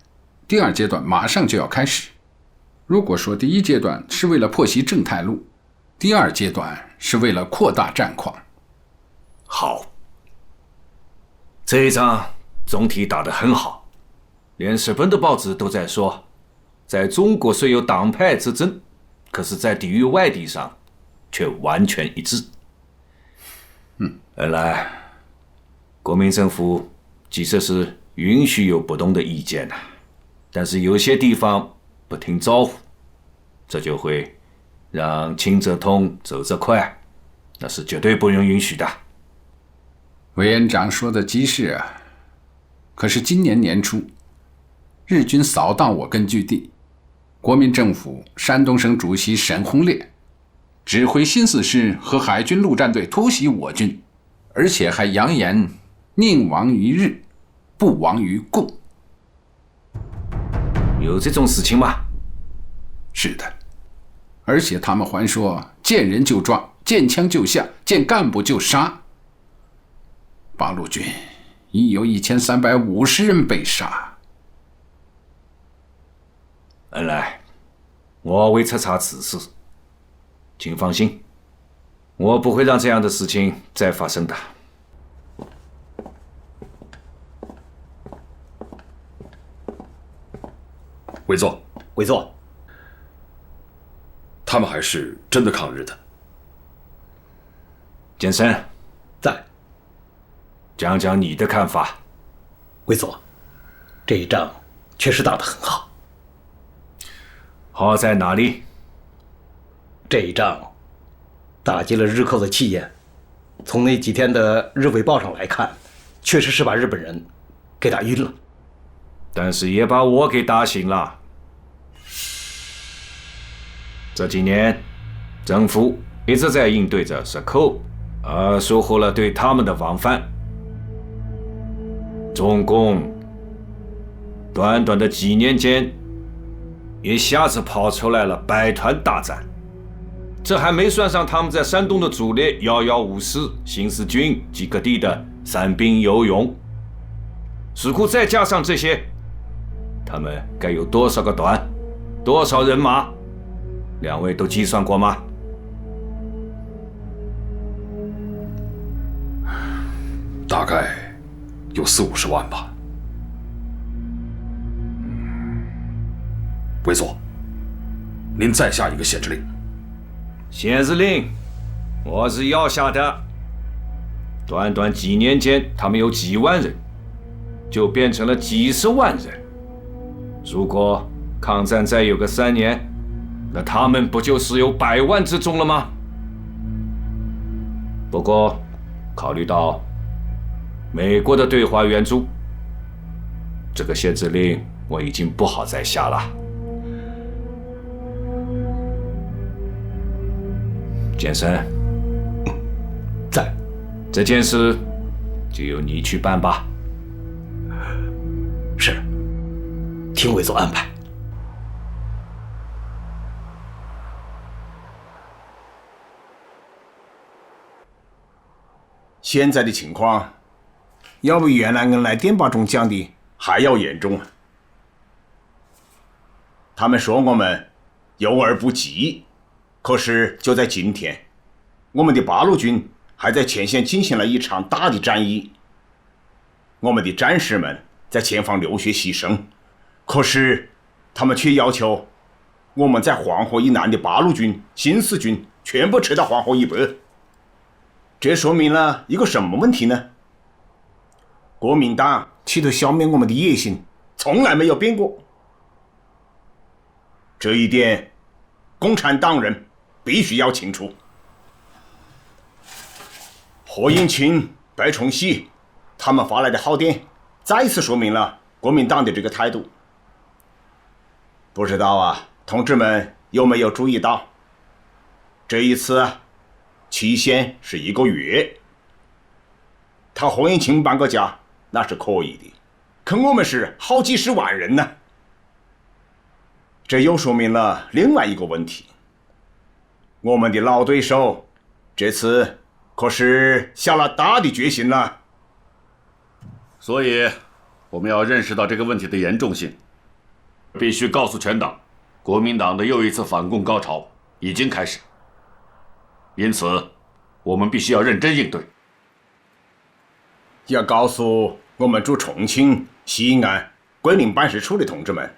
Speaker 19: 第二阶段马上就要开始。如果说第一阶段是为了破袭正太路，第二阶段是为了扩大战况。
Speaker 6: 好，这一仗总体打得很好，连日本的报纸都在说，在中国虽有党派之争，可是在地域外地上却完全一致。原来国民政府即使是允许有不同的意见但是有些地方不听招呼，这就会让亲则痛，走则快，那是绝对不能允许的。
Speaker 19: 委员长说的极是啊，可是今年年初，日军扫荡我根据地，国民政府山东省主席沈鸿烈指挥新四师和海军陆战队突袭我军，而且还扬言宁亡于日，不亡于共。
Speaker 6: 有这种事情吗？
Speaker 19: 是的，而且他们还说见人就抓，见枪就下，见干部就杀。八路军已有1350人被杀。
Speaker 6: 恩来，我会彻查此事，请放心，我不会让这样的事情再发生的。
Speaker 2: 委座，
Speaker 7: 委座，
Speaker 2: 他们还是真的抗日的。
Speaker 6: 简生
Speaker 7: 在，
Speaker 6: 讲讲你的看法。
Speaker 7: 委座，这一仗确实打得很好。
Speaker 6: 好在哪里？
Speaker 7: 这一仗打击了日寇的气焰，从那几天的日伪报上来看，确实是把日本人给打晕了。
Speaker 6: 但是也把我给打醒了。这几年，政府一直在应对着日寇，而收获了对他们的防范。中共短短的几年间，一下子跑出来了百团大战，这还没算上他们在山东的主力115师、新四军及各地的散兵游勇。如果再加上这些，他们该有多少个团，多少人马？两位都计算过吗？
Speaker 2: 大概有40-50万吧。委座，您再下一个限制令。
Speaker 6: 限制令，我是要下的。短短几年间，他们有几万人，就变成了几十万人。如果抗战再有个3年，那他们不就是有100万之众了吗？不过，考虑到美国的对华援助，这个限制令我已经不好再下了。简生，
Speaker 7: 在，
Speaker 6: 这件事就由你去办吧。
Speaker 7: 是，听委座安排。
Speaker 22: 现在的情况，要比原来恩来电报中讲的还要严重啊！他们说我们诱而不及，可是就在今天，我们的八路军还在前线进行了一场大的战役。我们的战士们在前方流血牺牲，可是他们却要求我们在黄河以南的八路军、新四军全部撤到黄河以北。这说明了一个什么问题呢？国民党企图消灭我们的野心从来没有变过，这一点共产党人必须要清楚。何应钦、白崇禧他们发来的号电，再次说明了国民党的这个态度。不知道啊，同志们有没有注意到，这一次期限是1个月。他何应钦搬个家那是可以的，可我们是好几十万人呢。这又说明了另外一个问题，我们的老对手这次可是下了大的决心了。
Speaker 8: 所以我们要认识到这个问题的严重性，必须告诉全党，国民党的又一次反共高潮已经开始。因此，我们必须要认真应对。
Speaker 22: 要告诉我们驻重庆、西安、桂林办事处的同志们，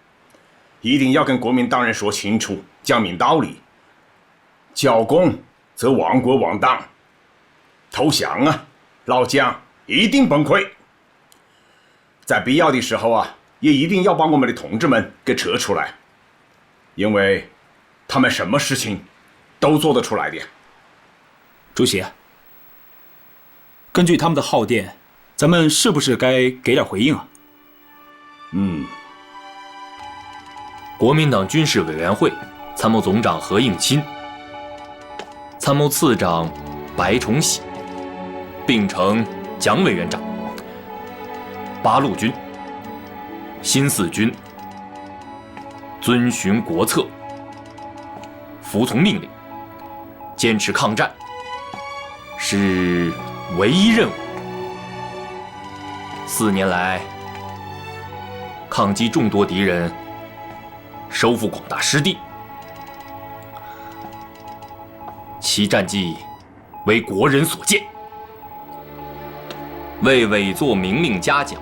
Speaker 22: 一定要跟国民党人说清楚，讲明道理。剿共则亡国亡党，投降啊，老蒋一定崩溃。在必要的时候啊，也一定要把我们的同志们给撤出来，因为他们什么事情都做得出来的。
Speaker 4: 主席，根据他们的号电，咱们是不是该给点回应啊？
Speaker 20: 国民党军事委员会参谋总长何应钦、参谋次长白崇禧并承蒋委员长，八路军、新四军遵循国策，服从命令，坚持抗战是唯一任务。4年来，抗击众多敌人，收复广大失地，其战绩为国人所见。为委作明令嘉奖，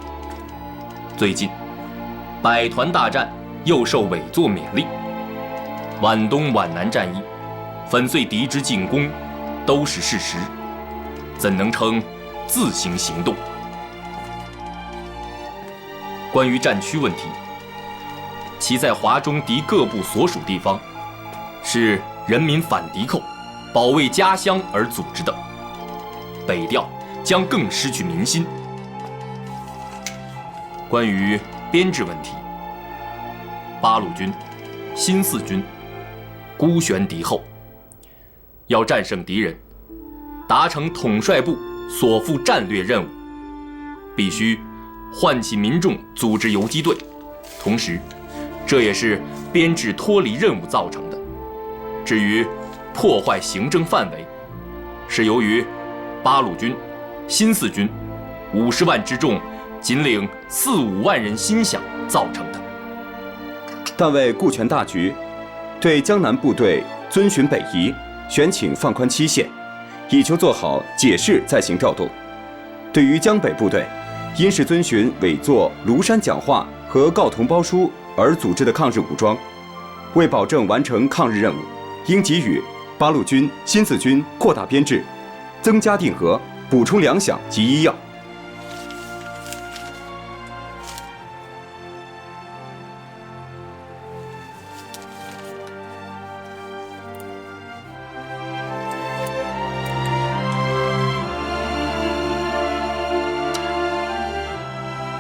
Speaker 20: 最近百团大战又受委作勉励。皖东皖南战役粉碎敌之进攻都是事实，怎能称自行行动？关于战区问题，其在华中敌各部所属地方，是人民反敌寇、保卫家乡而组织的，北调将更失去民心。关于编制问题，八路军、新四军孤悬敌后，要战胜敌人，达成统帅部所负战略任务，必须唤起民众组织游击队，同时这也是编制脱离任务造成的。至于破坏行政范围，是由于八路军、新四军50万之众仅领4、5万人心饷造成的。
Speaker 13: 但为顾全大局，对江南部队遵循北移，选请放宽期限，以求做好解释再行调动。对于江北部队，因是遵循委作庐山讲话和告同胞书而组织的抗日武装，为保证完成抗日任务，应给予八路军、新四军扩大编制，增加定额，补充粮饷及医药。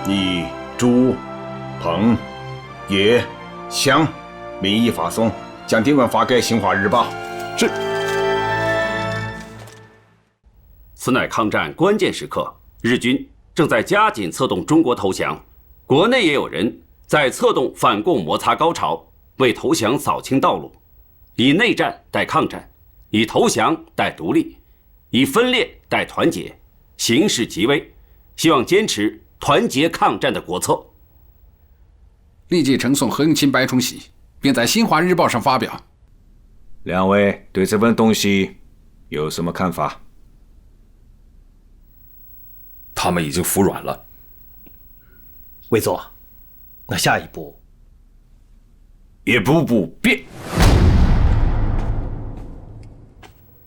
Speaker 22: 以朱、彭、叶、湘名义发送，将电文发给《新华日报》。
Speaker 13: 是。
Speaker 23: 此乃抗战关键时刻，日军正在加紧策动中国投降，国内也有人在策动反共摩擦高潮，为投降扫清道路，以内战代抗战，以投降代独立，以分裂代团结，形势极危，希望坚持团结抗战的国策。
Speaker 24: 立即呈送何应钦、白崇禧，并在《新华日报》上发表。
Speaker 6: 两位对这份东西有什么看法？
Speaker 20: 他们已经服软了。
Speaker 14: 魏总，那下一步？
Speaker 6: 一步步变。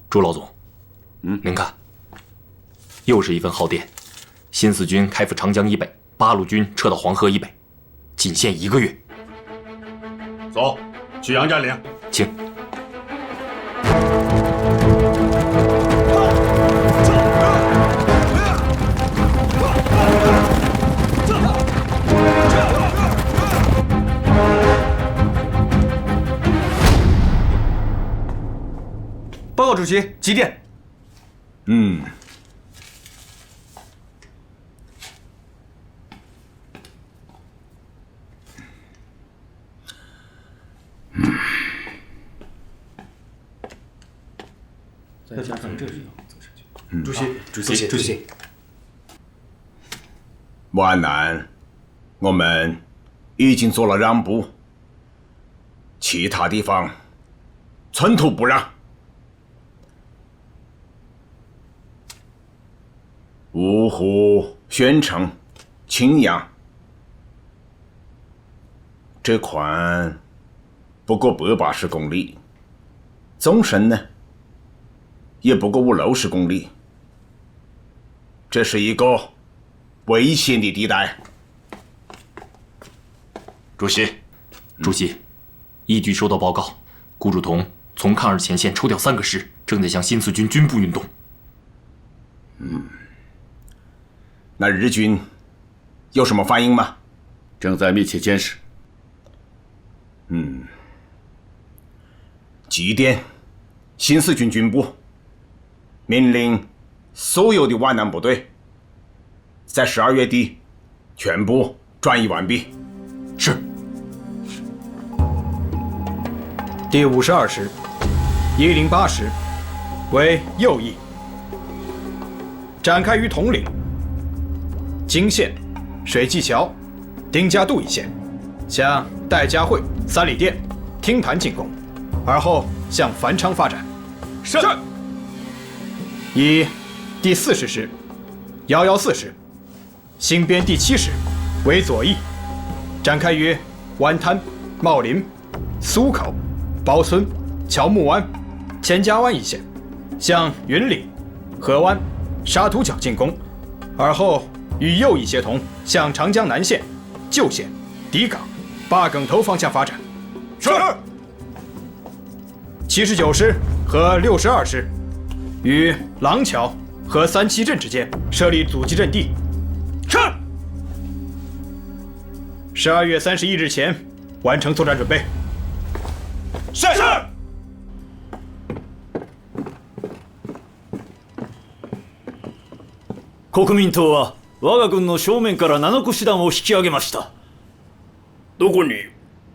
Speaker 20: 朱老总，您看，又是一份号电。新四军开赴长江以北，八路军撤到黄河以北，仅限1个月。
Speaker 8: 走，去杨占领。
Speaker 20: 请。
Speaker 1: 主席，几点？
Speaker 7: 再加上这是
Speaker 1: 主席，
Speaker 22: 皖南，我们已经做了让步，其他地方寸土不让。芜湖、宣城、青阳，这宽不过180公里，纵深呢也不过50-60公里，这是一个危险的地带。
Speaker 20: 主席，依据收到报告，顾祝同从抗日前线抽调3个师，正在向新四军军部运动。
Speaker 22: 那日军有什么反应吗？
Speaker 8: 正在密切监视。
Speaker 22: 几点？新四军军部命令所有的皖南部队在12月底全部转移完毕。
Speaker 20: 是。
Speaker 5: 第52师、108师为右翼，展开于统领、金县、水技桥、丁家渡一线，向戴家汇、三里店、听潭进攻，而后向繁昌发展。
Speaker 1: 是。
Speaker 5: 以第40师、114师、新编第7师为左翼，展开于湾滩、茂林、苏口、包村、乔木湾、钱家湾一线，向云岭、河湾、沙土角进攻，而后与右翼协同向长江南线、旧县、底港、八梗头方向发展。
Speaker 1: 是。
Speaker 5: 79师和62师于廊桥和三七镇之间设立阻击阵地。
Speaker 1: 是。
Speaker 5: 12月31日前完成作战准备。
Speaker 1: 是。
Speaker 10: 国民党は我が軍の正面から7個師団を引き上げました。
Speaker 2: どこに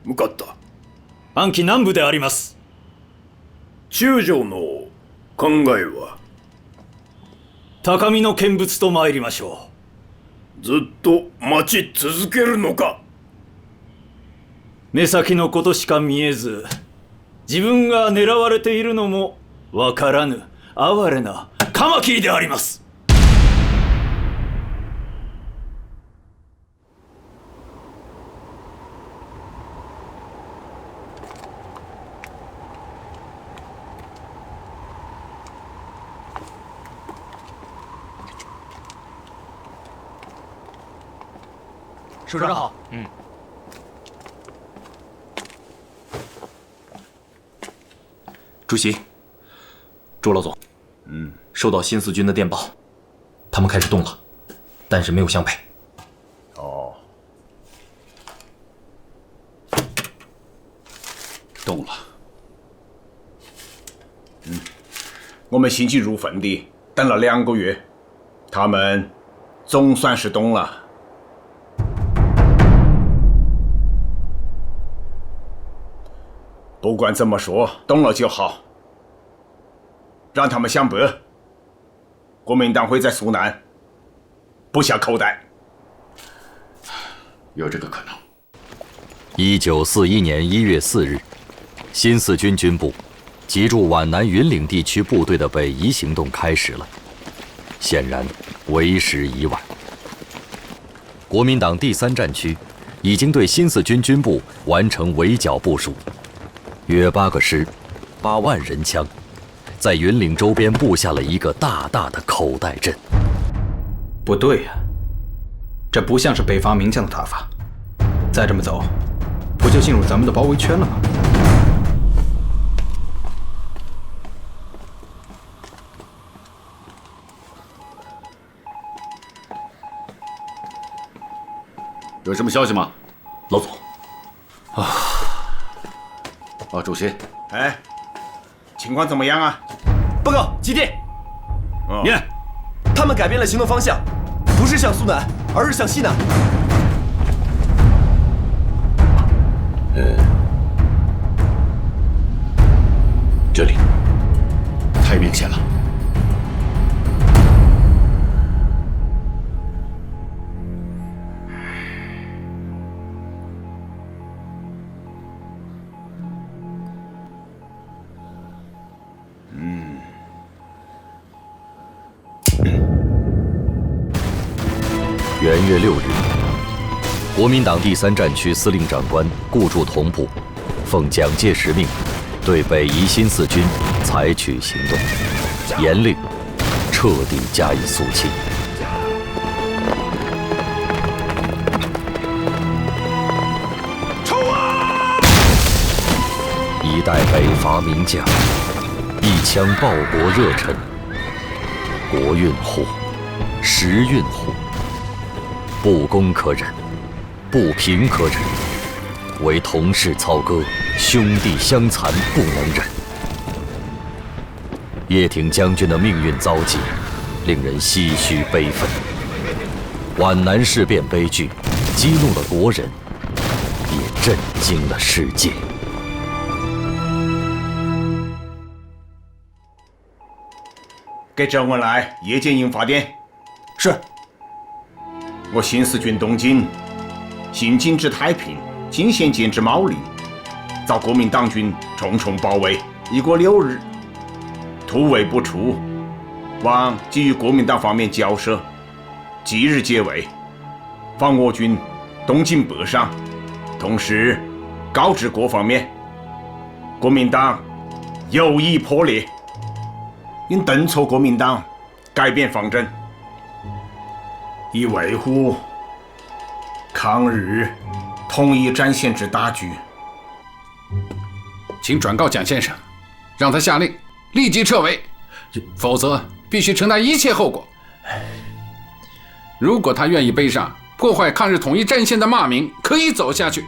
Speaker 2: 向かった？
Speaker 10: 安徽南部であります。
Speaker 2: 中将の考えは？
Speaker 10: 高みの見物と参りましょ
Speaker 2: う。ずっと待ち続けるのか？
Speaker 10: 目先のことしか見えず、自分が狙われているのもわからぬ哀れなカマキリであります。
Speaker 1: 首长好。
Speaker 20: 主席，周老总，收到新四军的电报，他们开始动了，但是没有相配。
Speaker 22: 动了。我们心急如焚地等了2个月，他们总算是动了。不管怎么说，动了就好。让他们向北，国民党会在苏南布下口袋。
Speaker 8: 有这个可能。
Speaker 17: 1941年1月4日，新四军军部集驻皖南云岭地区部队的北移行动开始了，显然为时已晚。国民党第3战区已经对新四军军部完成围剿部署，约8个师，8万人枪，在云岭周边布下了一个大大的口袋阵。
Speaker 5: 不对呀，这不像是北方名将的打法。再这么走，不就进入咱们的包围圈了吗？
Speaker 8: 有什么消息吗，
Speaker 20: 老总？
Speaker 8: 主席。
Speaker 22: 哎，情况怎么样啊？
Speaker 1: 报告基地。
Speaker 23: 念。
Speaker 1: 他们改变了行动方向，不是向苏南，而是向西南。
Speaker 23: 这里太明显了。
Speaker 17: 元月6日，国民党第3战区司令长官顾祝同部奉蒋介石命，对北移新四军采取行动，严令彻底加以肃清。
Speaker 2: 冲啊！
Speaker 17: 一代北伐名将，一腔报国热忱，国运乎，时运乎。不公可忍，不平可忍，唯同室操戈，兄弟相残不能忍。叶挺将军的命运遭际，令人唏嘘悲愤。皖南事变悲剧，激怒了国人，也震惊了世界。
Speaker 22: 给周恩来夜间营发电。
Speaker 1: 是。
Speaker 22: 我新四军东进，行进至太平，进县间至茂林，遭国民党军重重包围。已过6日，突围不出，望给予国民党方面交涉，即日解围，放我军东进北上。同时告知各方面，国民党有意破裂，应敦促国民党改变方针，以维护抗日统一战线之大局。
Speaker 24: 请转告蒋先生，让他下令立即撤围，否则必须承担一切后果。如果他愿意背上破坏抗日统一战线的骂名，可以走下去，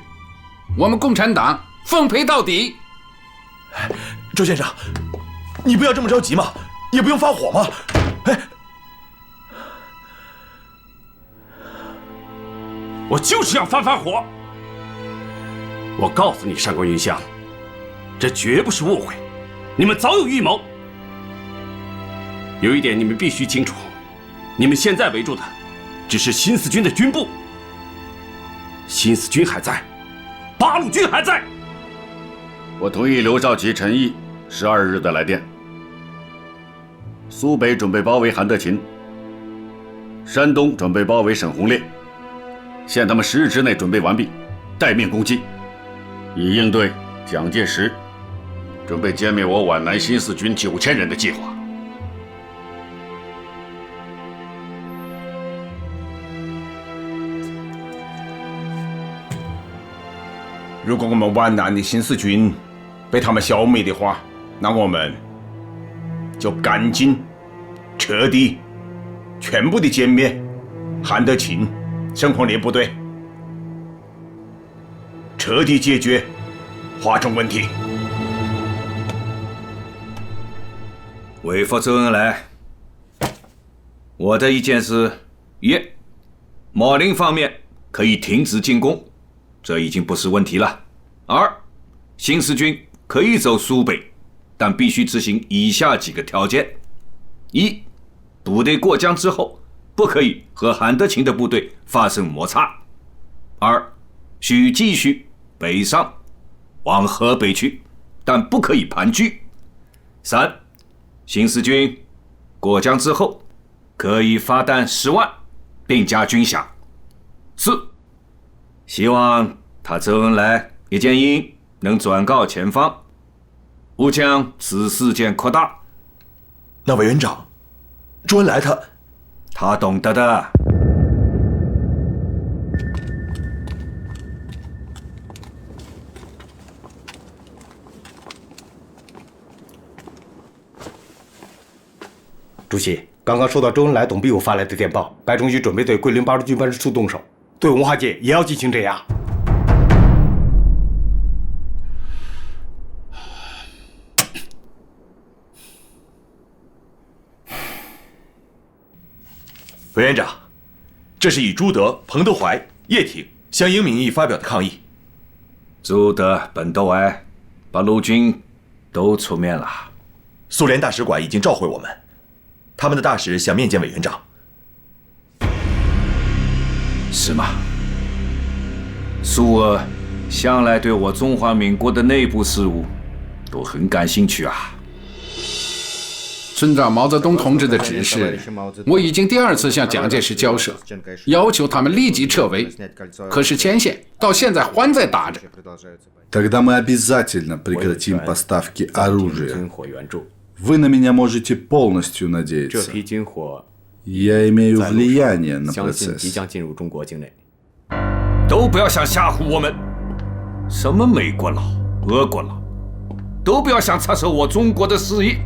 Speaker 24: 我们共产党奉陪到底。
Speaker 1: 周先生，你不要这么着急嘛，也不用发火嘛。
Speaker 23: 我就是要发火！我告诉你，上官云相，这绝不是误会，你们早有预谋。有一点你们必须清楚，你们现在围住的只是新四军的军部，新四军还在，八路军还在。
Speaker 8: 我同意刘少奇、陈毅12日的来电。苏北准备包围韩德勤，山东准备包围沈鸿烈，限他们10日之内准备完毕，待命攻击，以应对蒋介石准备歼灭我皖南新四军9000人的计划。
Speaker 22: 如果我们皖南的新四军被他们消灭的话，那我们就赶紧、彻底、全部的歼灭韩德勤、沈鸿烈部队，彻底解决华中问题。
Speaker 6: 回复周恩来，我的意见是：一，茂林方面可以停止进攻，这已经不是问题了。2，新四军可以走苏北，但必须执行以下几个条件：一，部队过江之后，不可以和韩德勤的部队发生摩擦； 2，需继续北上往河北去，但不可以盘踞； 3，新四军过江之后，可以发弹10万，并加军饷； 4，希望他周恩来叶剑英能转告前方，勿将此事件扩大。
Speaker 1: 那委员长，周恩来
Speaker 6: 他懂得的。
Speaker 14: 主席，刚刚收到周恩来董必武发来的电报，白中局准备对桂林八路军办事处动手，对文化界也要进行镇压。
Speaker 12: 委员长，这是以朱德、彭德怀、叶挺相应名义发表的抗议。
Speaker 6: 朱德、彭德怀把陆军都出面了。
Speaker 12: 苏联大使馆已经召回我们，他们的大使想面见委员长。
Speaker 6: 是吗？苏俄向来对我中华民国的内部事务都很感兴趣啊。
Speaker 24: 遵照毛泽东同志的指示，我已经第2次向蒋介石交涉，要求他们立即撤围。可是前线到现在还在打着。
Speaker 15: Тогда мы обязательно прекратим поставки оружия. Вы на меня можете полностью надеяться. Я имею влияние на процесс.
Speaker 6: 都不要想吓唬我们，什么美国佬、俄国佬，都不要想插手我中国的事业。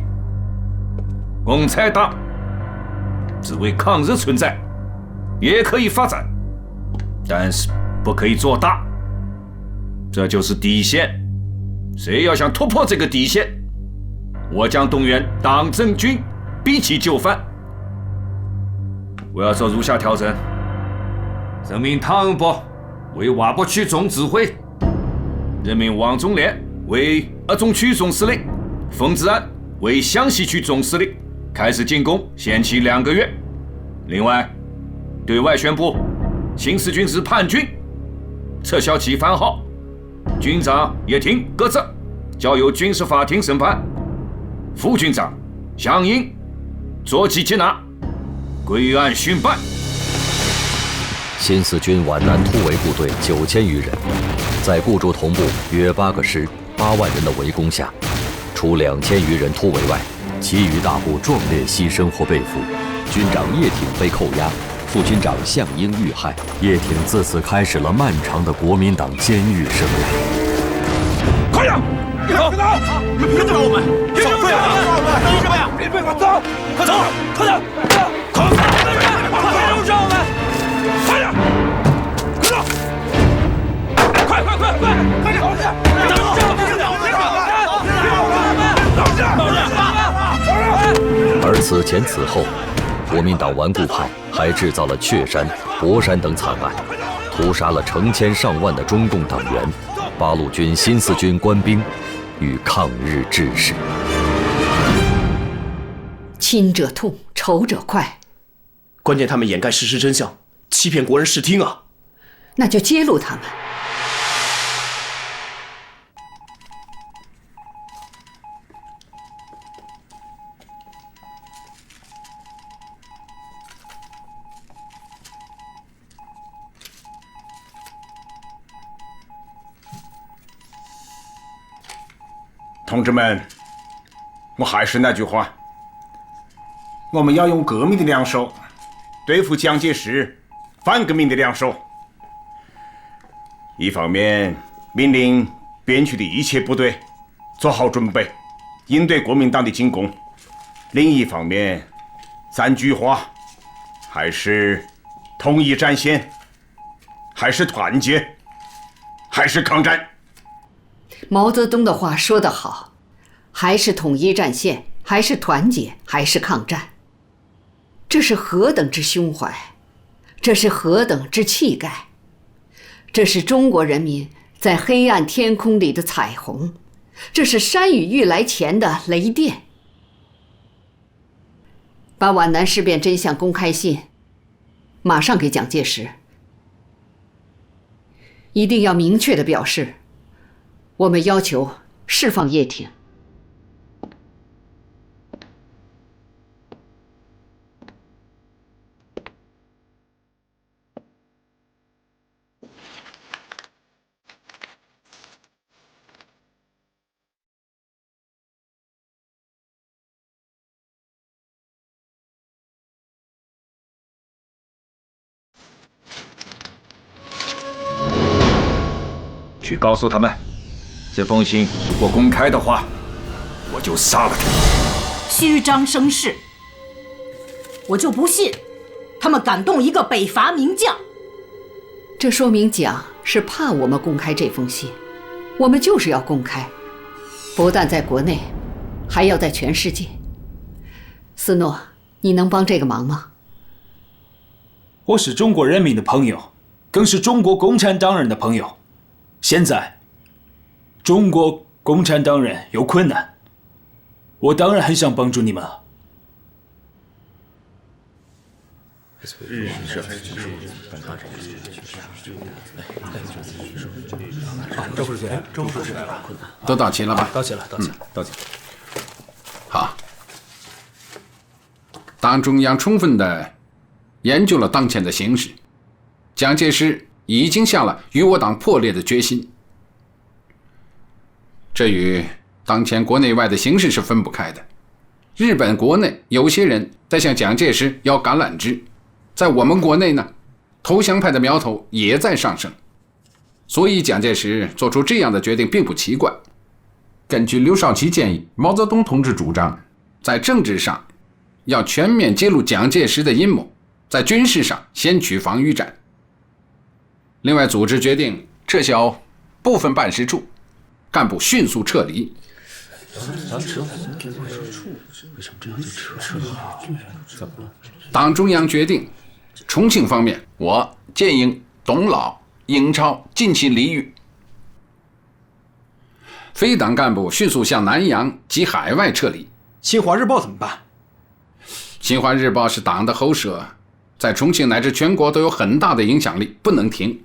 Speaker 6: 共产党只为抗日存在，也可以发展，但是不可以做大，这就是底线。谁要想突破这个底线，我将动员党政军逼其就范。我要做如下调整：任命汤恩伯为瓦泊区总指挥，任命王忠廉为鄂中区总司令，冯治安为湘西区总司令。开始进攻，限期2个月。另外，对外宣布新四军是叛军，撤销其番号。军长叶挺革职，交由军事法庭审判。副军长项英坐骑接纳，归案讯办。
Speaker 17: 新四军皖南突围部队9000余人，在顾祝同部约8个师、8万人的围攻下，除2000余人突围外，其余大部壮烈牺牲或被俘，军长叶挺被扣押，副军长项英遇害。叶挺自此开始了漫长的国民党监狱生涯。
Speaker 16: 快点，别走，别打我们，别走，等什么呀？别走，快走，快点，快入手我们，快点，快走，快
Speaker 17: 而此前此后，国民党顽固派还制造了雀山、博山等惨案，屠杀了成千上万的中共党员、八路军新四军官兵与抗日志士。
Speaker 18: 亲者痛，仇者快。
Speaker 1: 关键他们掩盖事实真相，欺骗国人视听啊！
Speaker 18: 那就揭露他们。
Speaker 22: 同志们，我还是那句话，我们要用革命的两手对付蒋介石反革命的两手。一方面命令边区的一切部队做好准备，应对国民党的进攻；另一方面3句话，还是统一战线，还是团结，还是抗战。
Speaker 18: 毛泽东的话说得好，还是统一战线，还是团结，还是抗战。这是何等之胸怀，这是何等之气概，这是中国人民在黑暗天空里的彩虹，这是山雨欲来前的雷电。把皖南事变真相公开信马上给蒋介石，一定要明确地表示，我们要求释放叶挺。
Speaker 6: 去告诉他们，这封信如果公开的话，我就杀了他。
Speaker 25: 虚张声势，我就不信他们敢动一个北伐名将。
Speaker 18: 这说明蒋是怕我们公开这封信，我们就是要公开，不但在国内，还要在全世界。斯诺，你能帮这个忙吗？
Speaker 4: 我是中国人民的朋友，更是中国共产党人的朋友。现在，中国共产党人有困难，我当然很想帮助你们了。
Speaker 5: 周书记，周书记来了，
Speaker 10: 都到齐了吧？
Speaker 5: 到齐了，到齐了，到齐了。
Speaker 10: 好，党中央充分地研究了当前的形势，蒋介石已经下了与我党破裂的决心。这与当前国内外的形势是分不开的。日本国内有些人在向蒋介石要橄榄枝，在我们国内呢，投降派的苗头也在上升。所以蒋介石做出这样的决定并不奇怪。根据刘少奇建议，毛泽东同志主张，在政治上要全面揭露蒋介石的阴谋，在军事上先取防御战。另外，组织决定撤销部分办事处，干部迅速撤离。党中央决定，重庆方面，我建议董老、英超近期离豫。非党干部迅速向南洋及海外撤离。
Speaker 5: 新华日报怎么办？
Speaker 10: 新华日报是党的喉舌，在重庆乃至全国都有很大的影响力，不能停。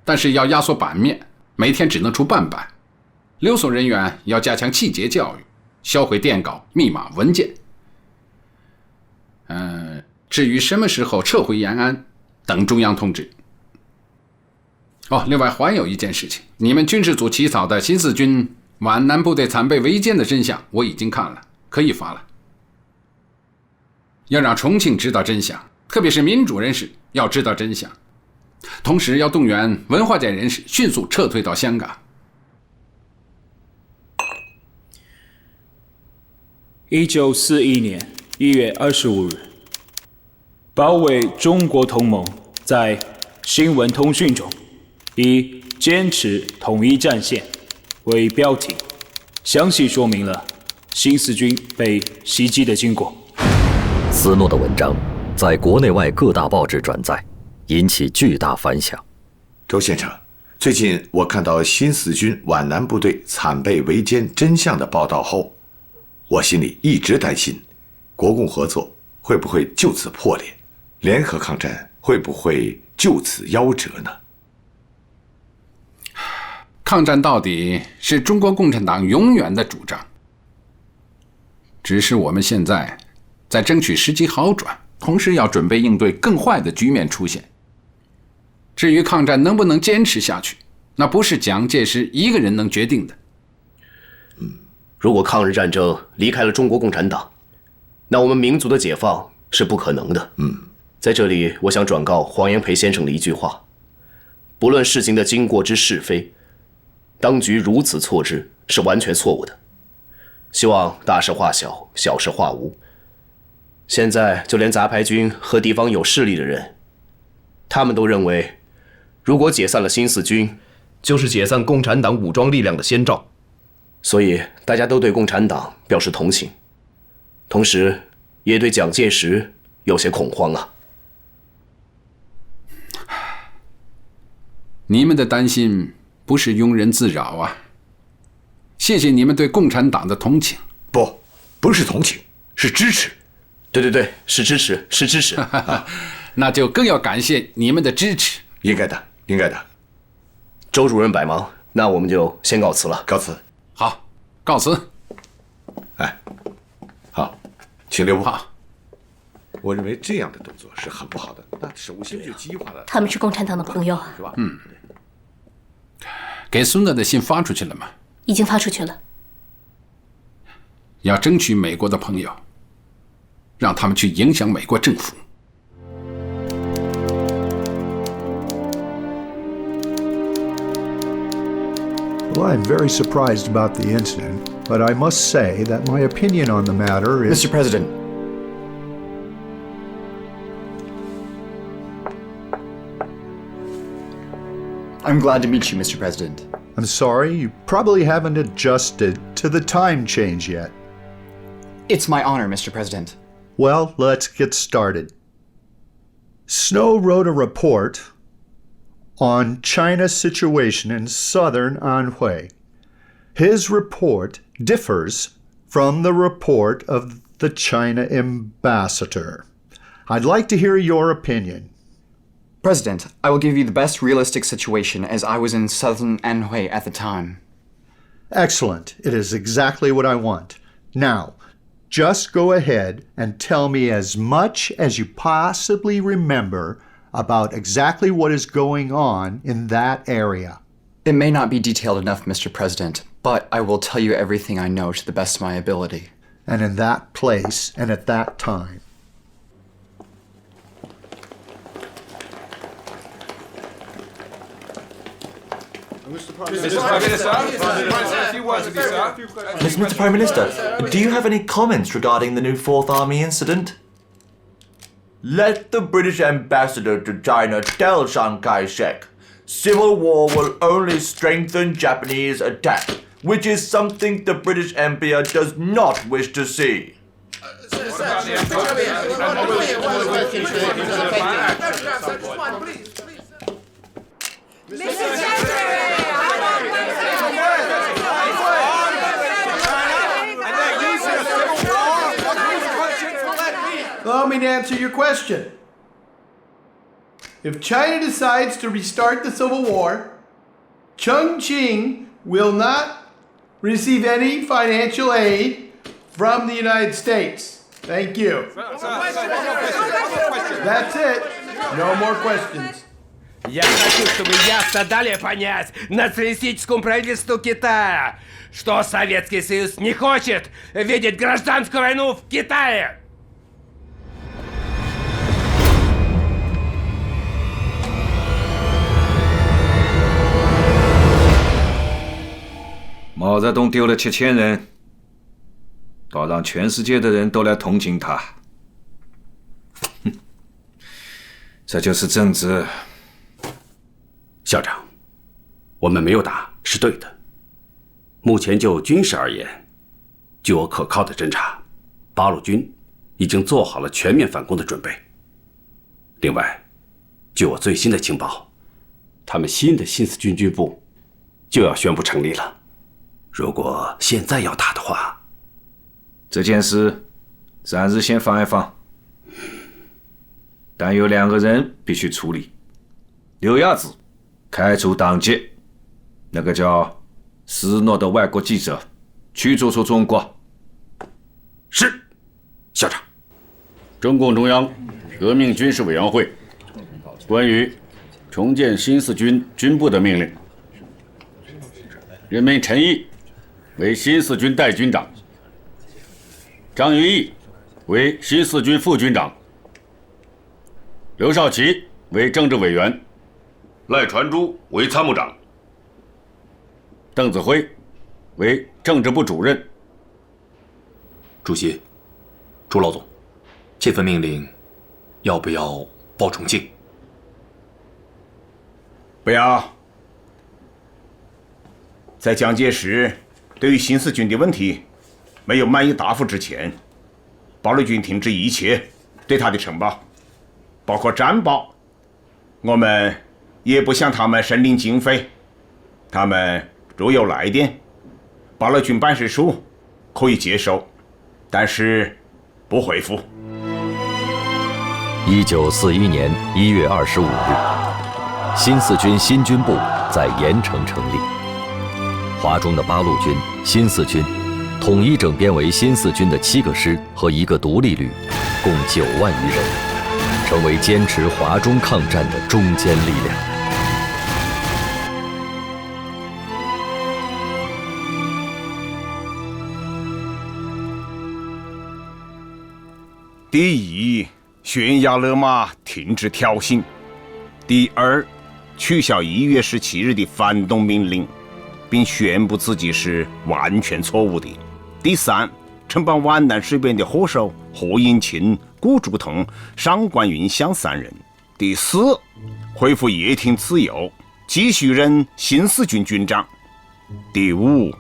Speaker 10: 但是要压缩版面，每天只能出半版。留守人员要加强气节教育，销毁电稿、密码、文件。至于什么时候撤回延安，等中央通知。另外还有一件事情，你们军事组起草的新四军皖南部队惨被围歼的真相，我已经看了，可以发了。要让重庆知道真相，特别是民主人士要知道真相，同时要动员文化界人士迅速撤退到香港。
Speaker 4: 1941年1月25日，保卫中国同盟在新闻通讯中以坚持统一战线为标题，详细说明了新四军被袭击的经过。
Speaker 17: 斯诺的文章在国内外各大报纸转载，引起巨大反响。
Speaker 3: 周先生，最近我看到新四军皖南部队惨被围歼真相的报道后，我心里一直担心，国共合作会不会就此破裂，联合抗战会不会就此夭折呢？
Speaker 10: 抗战到底是中国共产党永远的主张，只是我们现在在争取时机好转，同时要准备应对更坏的局面出现。至于抗战能不能坚持下去，那不是蒋介石一个人能决定的。
Speaker 9: 如果抗日战争离开了中国共产党，那我们民族的解放是不可能的。在这里，我想转告黄炎培先生的一句话：不论事情的经过之是非，当局如此错知是完全错误的。希望大事化小，小事化无。现在就连杂牌军和地方有势力的人，他们都认为，如果解散了新四军，就是解散共产党武装力量的先兆。所以大家都对共产党表示同情，同时也对蒋介石有些恐慌啊。
Speaker 10: 你们的担心不是庸人自扰啊！谢谢你们对共产党的同情。
Speaker 3: 不是同情，是支持。
Speaker 9: 对，是支持，是支持。
Speaker 10: 那就更要感谢你们的支持。
Speaker 3: 应该的，应该的。
Speaker 9: 周主任百忙，那我们就先告辞了。
Speaker 3: 告辞。
Speaker 10: 好，告辞。
Speaker 3: 好，请留步。
Speaker 10: 好。
Speaker 3: 我认为这样的动作是很不好的，那首先就激化了。
Speaker 11: 他们是共产党的朋友，
Speaker 3: 是吧？
Speaker 10: 给孙子的信发出去了吗？
Speaker 11: 已经发出去了。
Speaker 10: 要争取美国的朋友，让他们去影响美国政府。
Speaker 19: Well, I'm very surprised about the incident, but I must say that my opinion on the matter is...
Speaker 9: Mr. President.
Speaker 21: I'm glad to meet you, Mr. President.
Speaker 19: I'm sorry, you probably haven't adjusted to the time change yet.
Speaker 21: It's my honor, Mr. President.
Speaker 19: Well, let's get started. Snow wrote a report on China's situation in southern Anhui. His report differs from the report of the China ambassador. I'd like to hear your opinion.
Speaker 21: President, I will give you the best realistic situation as I was in southern Anhui at the time.
Speaker 19: Excellent. It is exactly what I want. Now, just go ahead and tell me as much as you possibly remember about exactly what is going on in that area.
Speaker 21: It may not be detailed enough, Mr. President, but I will tell you everything I know to the best of my ability.
Speaker 19: And in that place and at that time.
Speaker 2: Mr. Prime Minister, do you have any comments regarding the new Fourth Army incident? Let the British ambassador to China tell Chiang Kai-shek, civil war will only strengthen Japanese attack, which is something the British Empire does not wish to see.
Speaker 7: Allow me to answer your question. If China decides to restart the Civil War, Chongqing will not receive any financial aid from the United States. Thank you. That's it. No more questions.
Speaker 13: Я хочу, чтобы ясно дали понять националистическому правительству Китая, что Советский Союз не хочет видеть гражданскую войну в Китае.
Speaker 6: 毛泽东丢了7000人，倒让全世界的人都来同情他。这就是政治。
Speaker 20: 校长，我们没有打是对的。目前就军事而言，据我可靠的侦查，八路军已经做好了全面反攻的准备。另外，据我最新的情报，他们新的新四军军部就要宣布成立了。如果现在要打的话，
Speaker 6: 这件事暂时先放一放。但有2个人必须处理：刘亚子开除党籍，那个叫斯诺的外国记者驱逐出中国。
Speaker 20: 是，校长。
Speaker 23: 中共中央革命军事委员会关于重建新四军军部的命令，任命陈毅为新四军代军长，张于毅为新四军副军长，刘少奇为政治委员，
Speaker 8: 赖传珠为参谋长，
Speaker 23: 邓子恢为政治部主任。
Speaker 26: 主席，朱老总，这份命令要不要报重庆？
Speaker 22: 不要。在蒋介石对于新四军的问题没有满意答复之前，八路军停止一切对他的承包，包括战报。我们也不向他们申领经费，他们若有来电，八路军办事处可以接收，但是不回复。
Speaker 17: 1941年1月25日，新四军新军部在盐城成立。华中的八路军、新四军统一整编为新四军的7个师和1个独立旅，共9万余人，成为坚持华中抗战的中坚力量。
Speaker 22: 第一，悬崖勒马，停止挑衅；第二，取消1月17日的反动命令，并宣布自己是完全错误的；第三，承办皖南事变的祸首何应钦、顾祝同、上官云相3人；第四，恢复叶挺自由，继续任新四军军长；第五，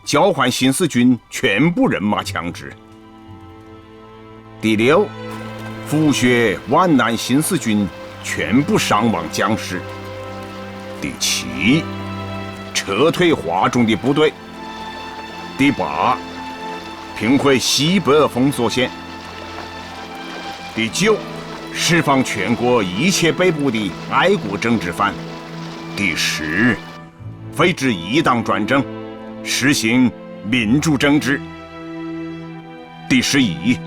Speaker 22: 交换新四军全部人马枪支；第六，复削皖南新四军全部伤亡将士。第7，撤退华中的部队。第8，平回西北封锁线。第9，释放全国一切被捕的爱国政治犯。第10，废止一党专政，实行民主政治。第11，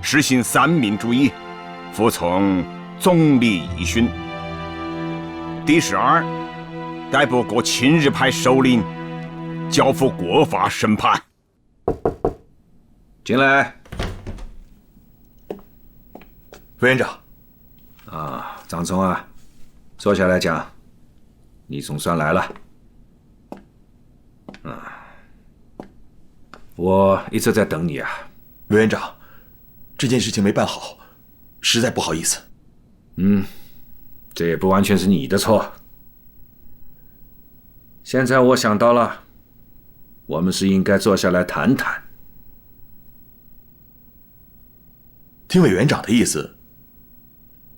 Speaker 22: 实行三民主义，服从总理遗训。第12，逮捕各亲日派首领，交付国法审判。
Speaker 6: 进来。
Speaker 2: 委员长。
Speaker 6: 啊，张聪啊，坐下来讲。你总算来了。我一直在等你啊。
Speaker 2: 委员长，这件事情没办好，实在不好意思。
Speaker 6: 这也不完全是你的错。现在我想到了，我们是应该坐下来谈谈。
Speaker 2: 听委员长的意思，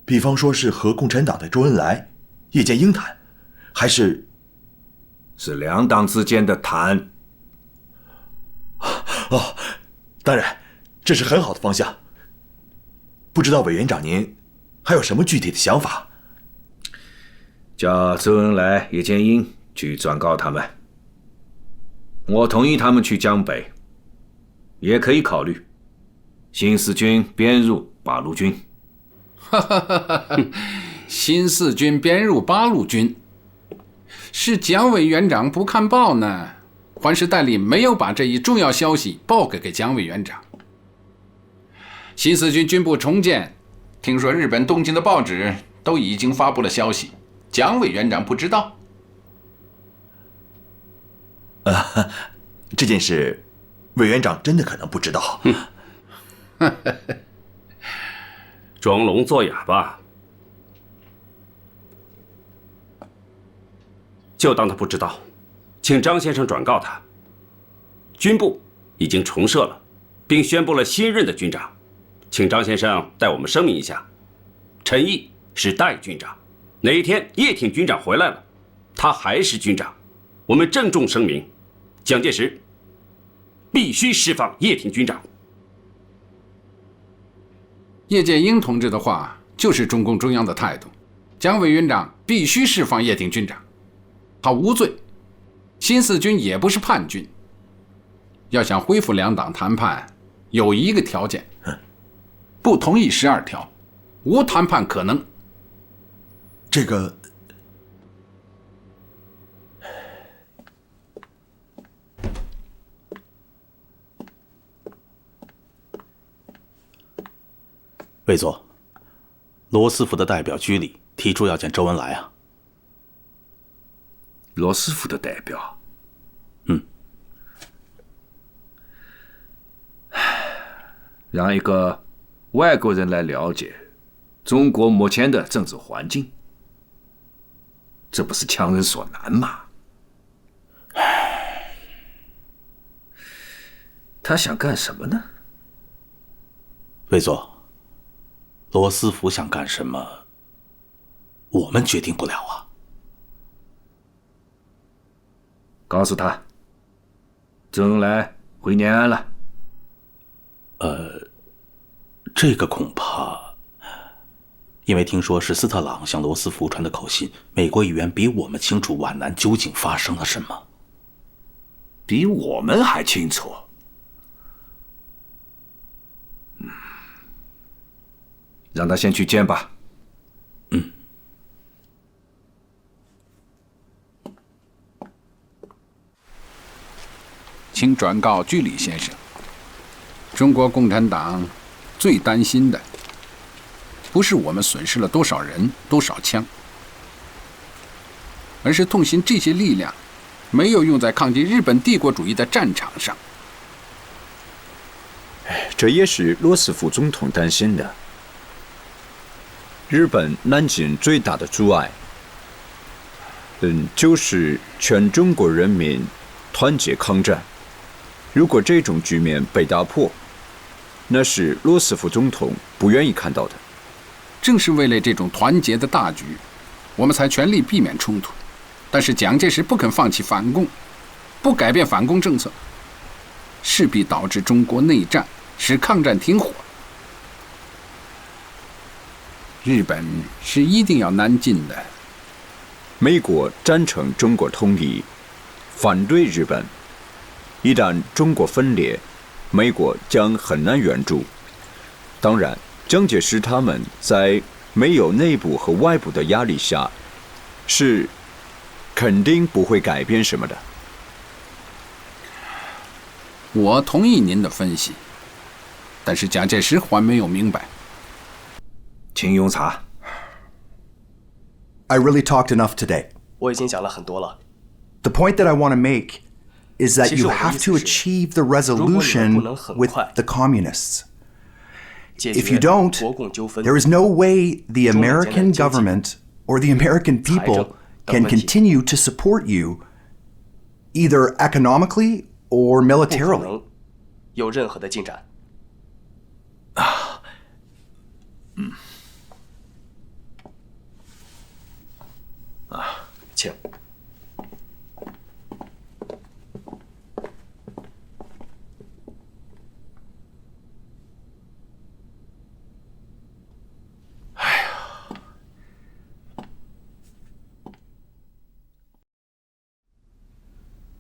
Speaker 2: 比方说是和共产党的周恩来、叶剑英谈，还是
Speaker 6: 两党之间的谈？
Speaker 2: 哦，当然，这是很好的方向。不知道委员长您还有什么具体的想法？
Speaker 6: 叫周恩来、叶剑英去转告他们，我同意他们去江北，也可以考虑新四军编入八路军。
Speaker 10: 新四军编入八路军，是蒋委员长不看报呢，还是代理没有把这一重要消息报给蒋委员长？新四军军部重建，听说日本东京的报纸都已经发布了消息，蒋委员长不知道？
Speaker 2: 这件事，委员长真的可能不知道。
Speaker 20: 装聋作哑吧，就当他不知道，请张先生转告他，军部已经重设了，并宣布了新任的军长，请张先生代我们声明一下，陈毅是代军长，哪一天叶挺军长回来了，他还是军长，我们郑重声明，蒋介石必须释放叶挺军长。
Speaker 10: 叶剑英同志的话就是中共中央的态度，蒋委员长必须释放叶挺军长，他无罪，新四军也不是叛军。要想恢复两党谈判，有一个条件，不同意12条，无谈判可能。
Speaker 2: 这个，
Speaker 1: 魏佐，罗斯福的代表居里提出要见周恩来啊。
Speaker 6: 罗斯福的代表？让一个外国人来了解中国目前的政治环境，这不是强人所难吗？他想干什么呢？
Speaker 1: 魏佐，罗斯福想干什么，我们决定不了啊。
Speaker 6: 告诉他，周恩来回延安了。
Speaker 1: 这个恐怕，因为听说是斯特朗向罗斯福传的口信，美国议员比我们清楚皖南究竟发生了什么，
Speaker 6: 比我们还清楚。让他先去见吧。
Speaker 10: 请转告居里先生，中国共产党最担心的不是我们损失了多少人、多少枪，而是痛心这些力量没有用在抗击日本帝国主义的战场上。
Speaker 12: 这也是罗斯福总统担心的。日本南进最大的阻碍，就是全中国人民团结抗战。如果这种局面被打破，那是罗斯福总统不愿意看到的。
Speaker 10: 正是为了这种团结的大局，我们才全力避免冲突。但是蒋介石不肯放弃反共，不改变反共政策，势必导致中国内战，使抗战停火。日本是一定要南进的。
Speaker 12: 美国赞成中国统一，反对日本。一旦中国分裂，美国将很难援助。当然，蒋介石他们在没有内部和外部的压力下，是肯定不会改变什么的。
Speaker 10: 我同意您的分析，但是蒋介石还没有明白。
Speaker 6: 请用茶。
Speaker 14: I really talked enough today.
Speaker 15: 我已经讲了很多了。
Speaker 14: The point that I want to make is that you have to achieve the resolution with the communists. If you don't, there is no way the American government or the American people can continue to support you, either economically or militarily.
Speaker 15: 有任何的进展。请。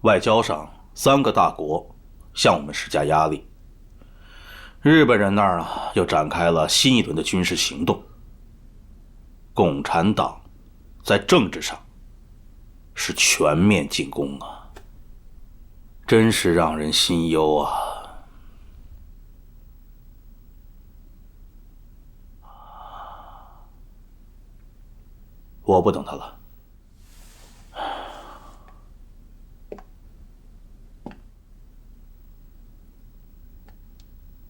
Speaker 1: 外交上，3个大国向我们施加压力。日本人那儿啊，又展开了新一轮的军事行动。共产党在政治上是全面进攻啊，真是让人心忧啊。我不等他了。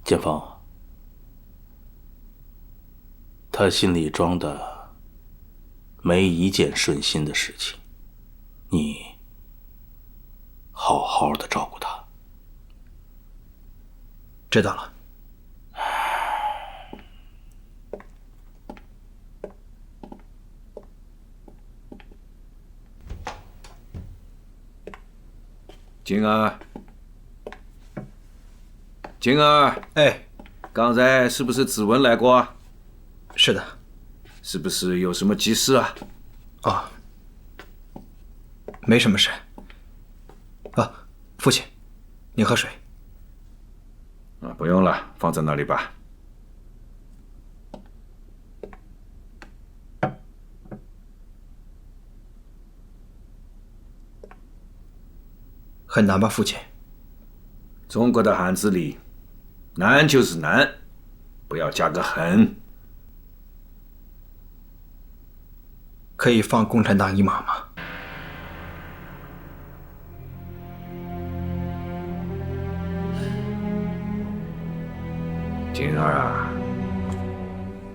Speaker 1: 建峰，他心里装的没一件顺心的事情，你好好的照顾他。
Speaker 5: 知道了。
Speaker 6: 静儿，静儿，
Speaker 5: 哎，
Speaker 6: 刚才是不是指纹来过啊？
Speaker 5: 是的。
Speaker 6: 是不是有什么急事啊？
Speaker 5: 哦，没什么事。啊，父亲，你喝水。
Speaker 6: 啊，不用了，放在那里吧。
Speaker 5: 很难吧，父亲？
Speaker 6: 中国的汉字里，难就是难，不要加个很。
Speaker 5: 可以放共产党一马吗？
Speaker 6: 静儿啊，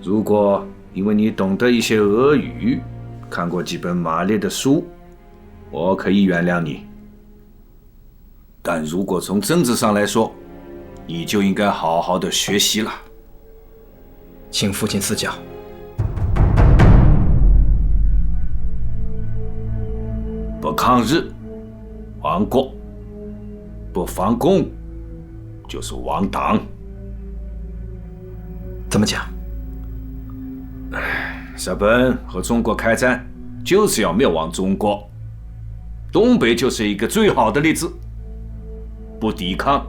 Speaker 6: 如果因为你懂得一些俄语，看过几本马列的书，我可以原谅你。但如果从政治上来说，你就应该好好的学习了。
Speaker 5: 请父亲赐教。
Speaker 6: 不抗日，亡国；不反共，就是亡党。
Speaker 5: 怎么讲？
Speaker 6: 日本和中国开战，就是要灭亡中国。东北就是一个最好的例子。不抵抗，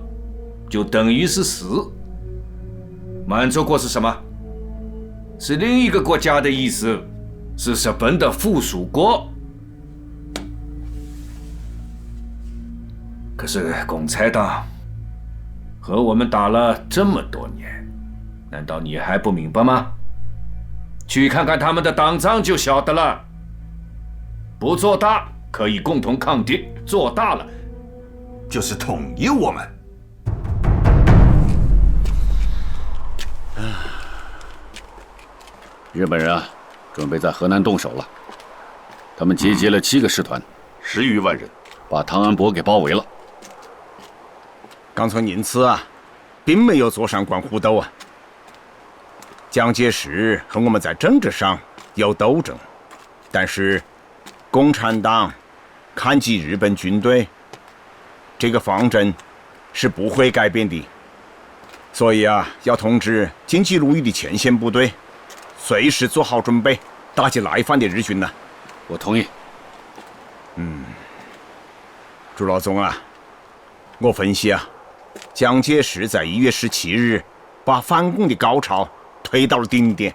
Speaker 6: 就等于是死。满洲国是什么？是另一个国家的意思，是日本的附属国。可是共产党和我们打了这么多年，难道你还不明白吗？去看看他们的党章就晓得了。不做大可以共同抗敌，做大了就是统一我们。
Speaker 23: 日本人啊，准备在河南动手了。他们集结了7个师团，10余万人，把唐安伯给包围了。
Speaker 22: 刚从宁次啊，并没有坐上关虎斗啊。蒋介石和我们在政治上有斗争，但是共产党抗击日本军队这个方针是不会改变的。所以啊，要通知京畿路域的前线部队，随时做好准备，打击来犯的日军呢。
Speaker 8: 我同意。
Speaker 22: 朱老总啊，我分析啊，蒋介石在1月17日把反共的高潮推到了顶点，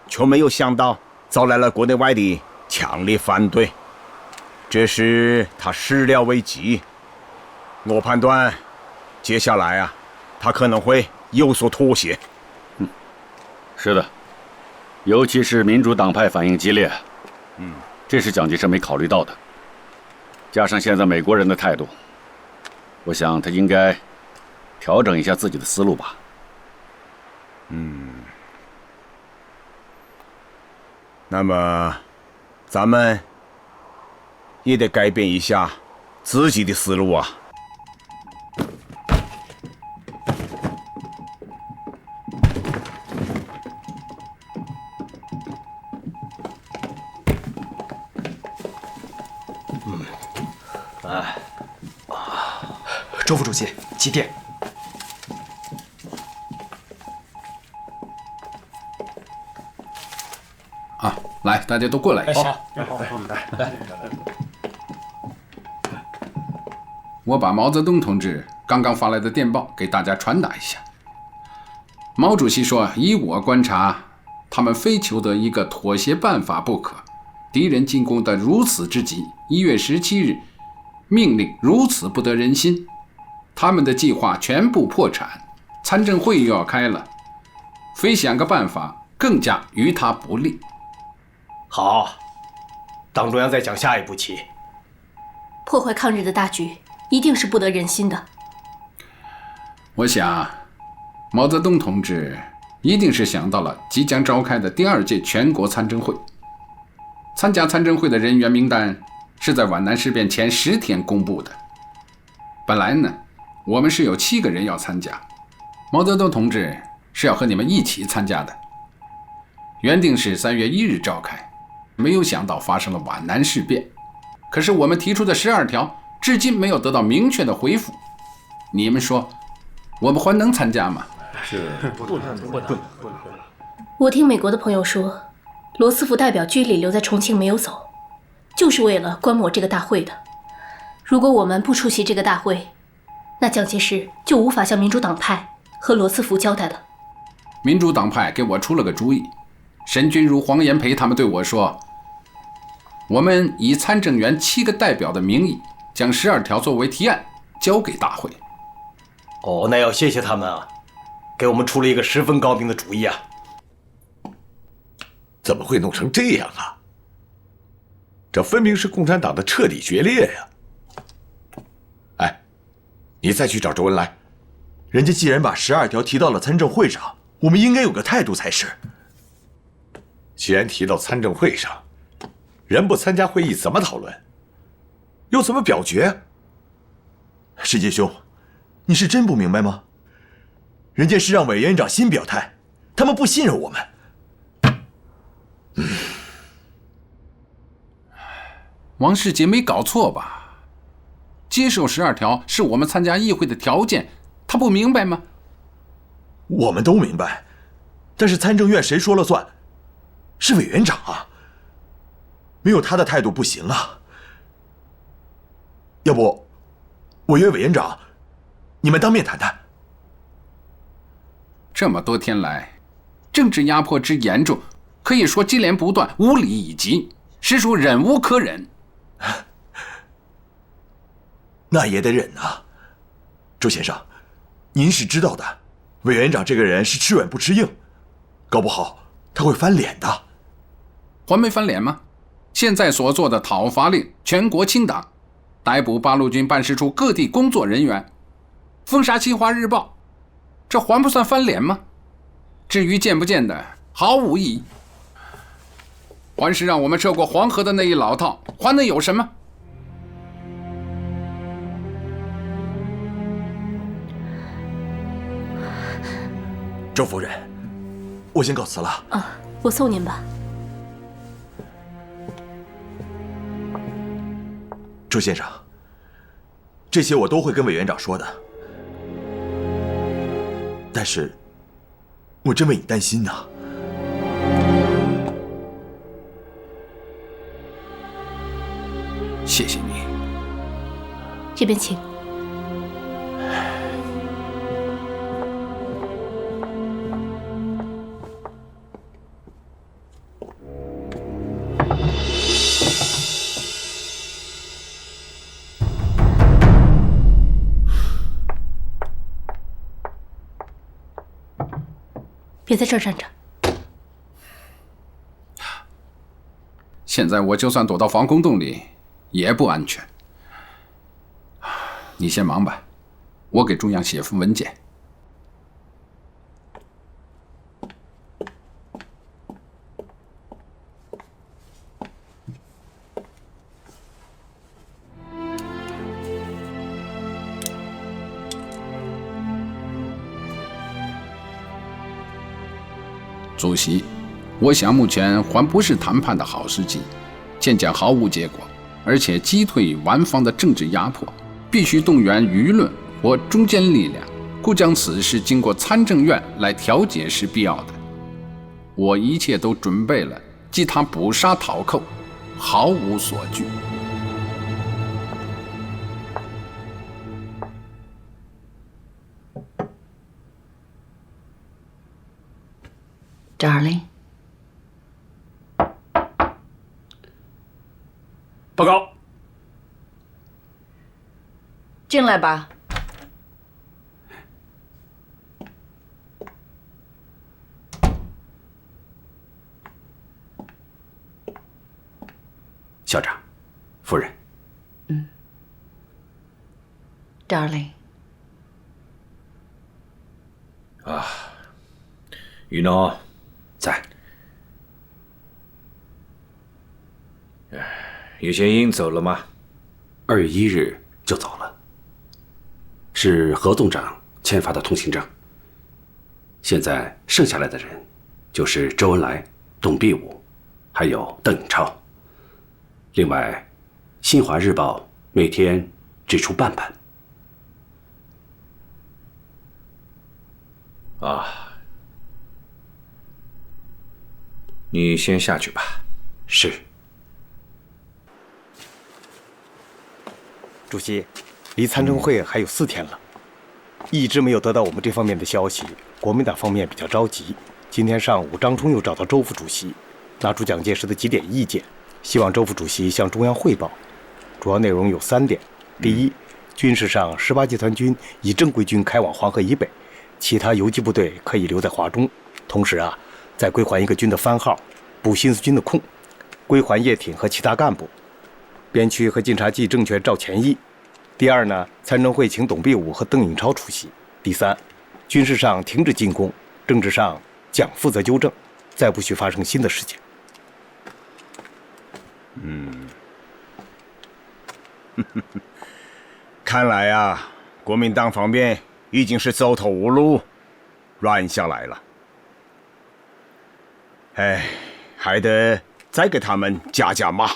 Speaker 22: 却没有想到招来了国内外的强烈反对，这是他始料未及。我判断，接下来啊，他可能会有所妥协。
Speaker 8: 是的，尤其是民主党派反应激烈，这是蒋介石没考虑到的。加上现在美国人的态度，我想他应该调整一下自己的思路吧。
Speaker 22: 那么，咱们也得改变一下自己的思路啊。
Speaker 15: 周副主席，起电。
Speaker 10: 啊，来，大家都过来一下。
Speaker 15: 来，
Speaker 10: 我把毛泽东同志刚刚发来的电报给大家传达一下。毛主席说，以我观察，他们非求得一个妥协办法不可。敌人进攻得如此之急，1月17日命令如此不得人心，他们的计划全部破产，参政会又要开了，非想个办法更加于他不利。
Speaker 15: 好，党中央再讲下一步棋。
Speaker 11: 破坏抗日的大局一定是不得人心的。
Speaker 10: 我想，毛泽东同志一定是想到了即将召开的第2届全国参政会。参加参政会的人员名单是在皖南事变前10天公布的。本来呢，我们是有7个人要参加，毛泽东同志是要和你们一起参加的。原定是3月1日召开，没有想到发生了皖南事变。可是我们提出的12条至今没有得到明确的回复，你们说我们还能参加吗？
Speaker 15: 是不能。
Speaker 11: 我听美国的朋友说，罗斯福代表居里留在重庆没有走，就是为了观摩这个大会的。如果我们不出席这个大会，那蒋介石就无法向民主党派和罗斯福交代了。
Speaker 10: 民主党派给我出了个主意，沈钧儒、黄炎培他们对我说，我们以参政员7个代表的名义，将12条作为提案交给大会。
Speaker 15: 哦，那要谢谢他们啊，给我们出了一个十分高明的主意啊。
Speaker 3: 怎么会弄成这样啊？这分明是共产党的彻底决裂呀！哎，你再去找周恩来，
Speaker 2: 人家既然把12条提到了参政会上，我们应该有个态度才是。
Speaker 3: 既然提到参政会上，人不参加会议怎么讨论？又怎么表决？
Speaker 2: 石杰兄，你是真不明白吗？人家是让委员长先表态，他们不信任我们。
Speaker 10: 王世杰没搞错吧？接受12条是我们参加议会的条件，他不明白吗？
Speaker 2: 我们都明白，但是参政院谁说了算？是委员长啊，没有他的态度不行啊。要不，我约委员长，你们当面谈谈。
Speaker 10: 这么多天来，政治压迫之严重，可以说接连不断，无理以及，实属忍无可忍。
Speaker 2: 那也得忍啊，周先生，您是知道的，委员长这个人是吃软不吃硬，搞不好他会翻脸的。
Speaker 10: 还没翻脸吗？现在所做的讨伐令全国清党，逮捕八路军办事处各地工作人员，封杀新华日报，这还不算翻脸吗？至于见不见的，毫无意义。还是让我们涉过黄河的那一老套，还能有什么？
Speaker 2: 周夫人，我先告辞了。
Speaker 11: 啊，我送您吧。
Speaker 2: 周先生，这些我都会跟委员长说的，但是我真为你担心呐。
Speaker 10: 谢谢你。
Speaker 11: 这边请。别在这儿站着。
Speaker 10: 现在我就算躲到防空洞里，也不安全。你先忙吧，我给中央写份文件。主席，我想目前还不是谈判的好时机，渐渐毫无结果，而且击退顽方的政治压迫，必须动员舆论或中坚力量，故将此事经过参政院来调解是必要的。我一切都准备了，即他捕杀讨寇，毫无所惧。
Speaker 4: Darling，
Speaker 20: 报告。
Speaker 4: 进来吧。
Speaker 20: 校长，夫人。
Speaker 4: Darling。
Speaker 6: 啊，雨诺。
Speaker 20: 在。
Speaker 6: 于先英走了吗
Speaker 20: ？2月1日就走了，是何总长签发的通行证。现在剩下来的人就是周恩来、董必武，还有邓颖超。另外，《新华日报》每天只出半版。
Speaker 6: 啊。你先下去吧。
Speaker 20: 是。
Speaker 15: 主席，离参政会还有4天了，一直没有得到我们这方面的消息，国民党方面比较着急。今天上午，张冲又找到周副主席，拿出蒋介石的几点意见，希望周副主席向中央汇报。主要内容有3点：第一，军事上18集团军以正规军开往黄河以北，其他游击部队可以留在华中。同时再归还一个军的番号，补新四军的空，归还叶挺和其他干部。边区和晋察冀政权赵潜义。第二呢，参政会请董必武和邓颖超出席。第三，军事上停止进攻，政治上蒋负责纠正，再不许发生新的事情。
Speaker 22: 看来国民党方面已经是走投无路，软下来了。还得再给他们加码。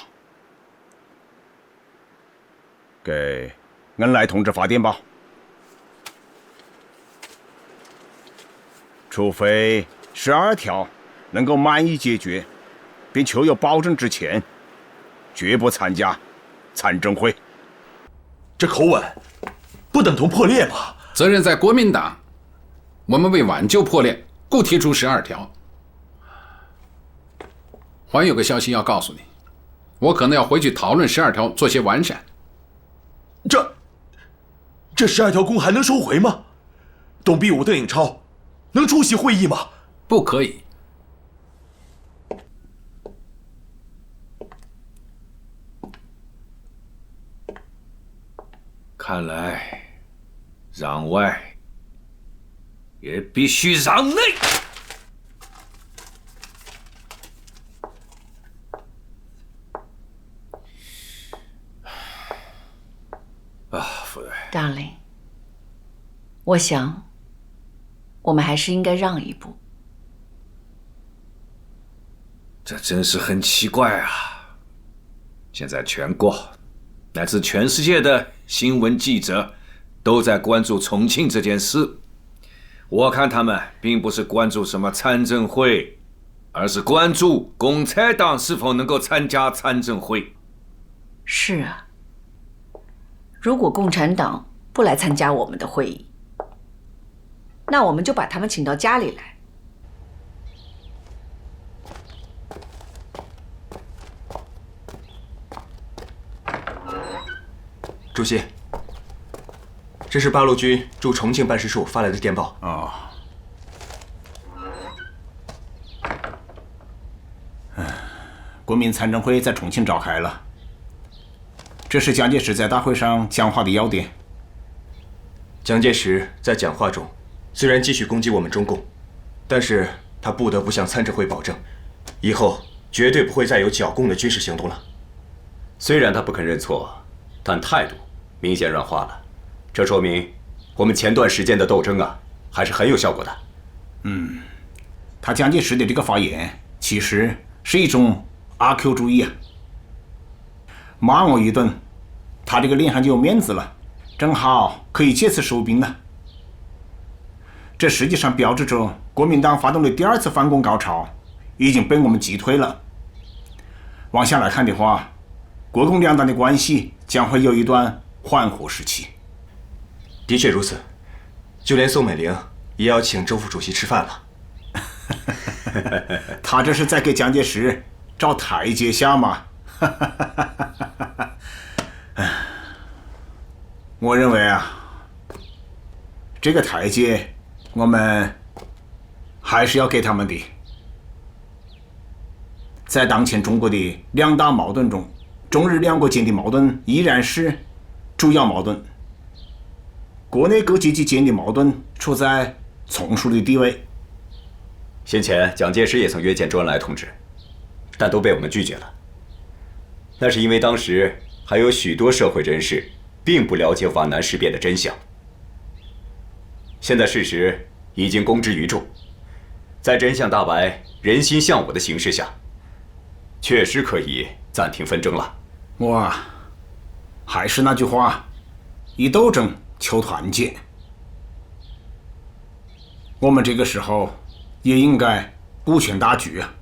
Speaker 22: 给恩来同志发电报，除非12条能够满意解决，并求有保证之前，绝不参加参政会。
Speaker 2: 这口吻不等同破裂吗？
Speaker 10: 责任在国民党，我们为挽救破裂，故提出12条。还有个消息要告诉你，我可能要回去讨论12条，做些完善。
Speaker 2: 这12条公还能收回吗？董必武、邓颖超能出席会议吗？
Speaker 10: 不可以。
Speaker 6: 看来，让外也必须让内。
Speaker 4: Darling， 我想我们还是应该让一步。
Speaker 6: 这真是很奇怪啊！现在全国乃至全世界的新闻记者都在关注重庆这件事。我看他们并不是关注什么参政会，而是关注共产党是否能够参加参政会。
Speaker 4: 是啊，如果共产党不来参加我们的会议，那我们就把他们请到家里来。
Speaker 9: 主席，这是八路军驻重庆办事处发来的电报。
Speaker 22: 哦。国民参政会在重庆召开了，这是蒋介石在大会上讲话的要点。
Speaker 9: 蒋介石在讲话中虽然继续攻击我们中共，但是他不得不向参政会保证，以后绝对不会再有剿共的军事行动了。
Speaker 16: 虽然他不肯认错，但态度明显软化了，这说明我们前段时间的斗争啊，还是很有效果的。
Speaker 22: 他蒋介石的这个发言，其实是一种阿 Q 主义啊，骂我一顿，他这个脸上就有面子了，正好可以借此收兵了。这实际上标志着国民党发动的第二次反攻高潮已经被我们击退了。往下来看的话，国共两党的关系将会有一段缓和时期。
Speaker 9: 的确如此，就连宋美龄也要请周副主席吃饭了。
Speaker 22: 他这是在给蒋介石找台阶下嘛？我认为啊，这个台阶我们还是要给他们的。在当前中国的两大矛盾中，中日两国间的矛盾依然是主要矛盾，国内各阶级间的矛盾处在从属的地位。
Speaker 16: 先前蒋介石也曾约见周恩来同志，但都被我们拒绝了。那是因为当时还有许多社会人士并不了解皖南事变的真相。现在事实已经公之于众，在真相大白、人心向我的形势下，确实可以暂停纷争了。
Speaker 22: 哇，还是那句话，以斗争求团结。我们这个时候也应该顾全大局啊。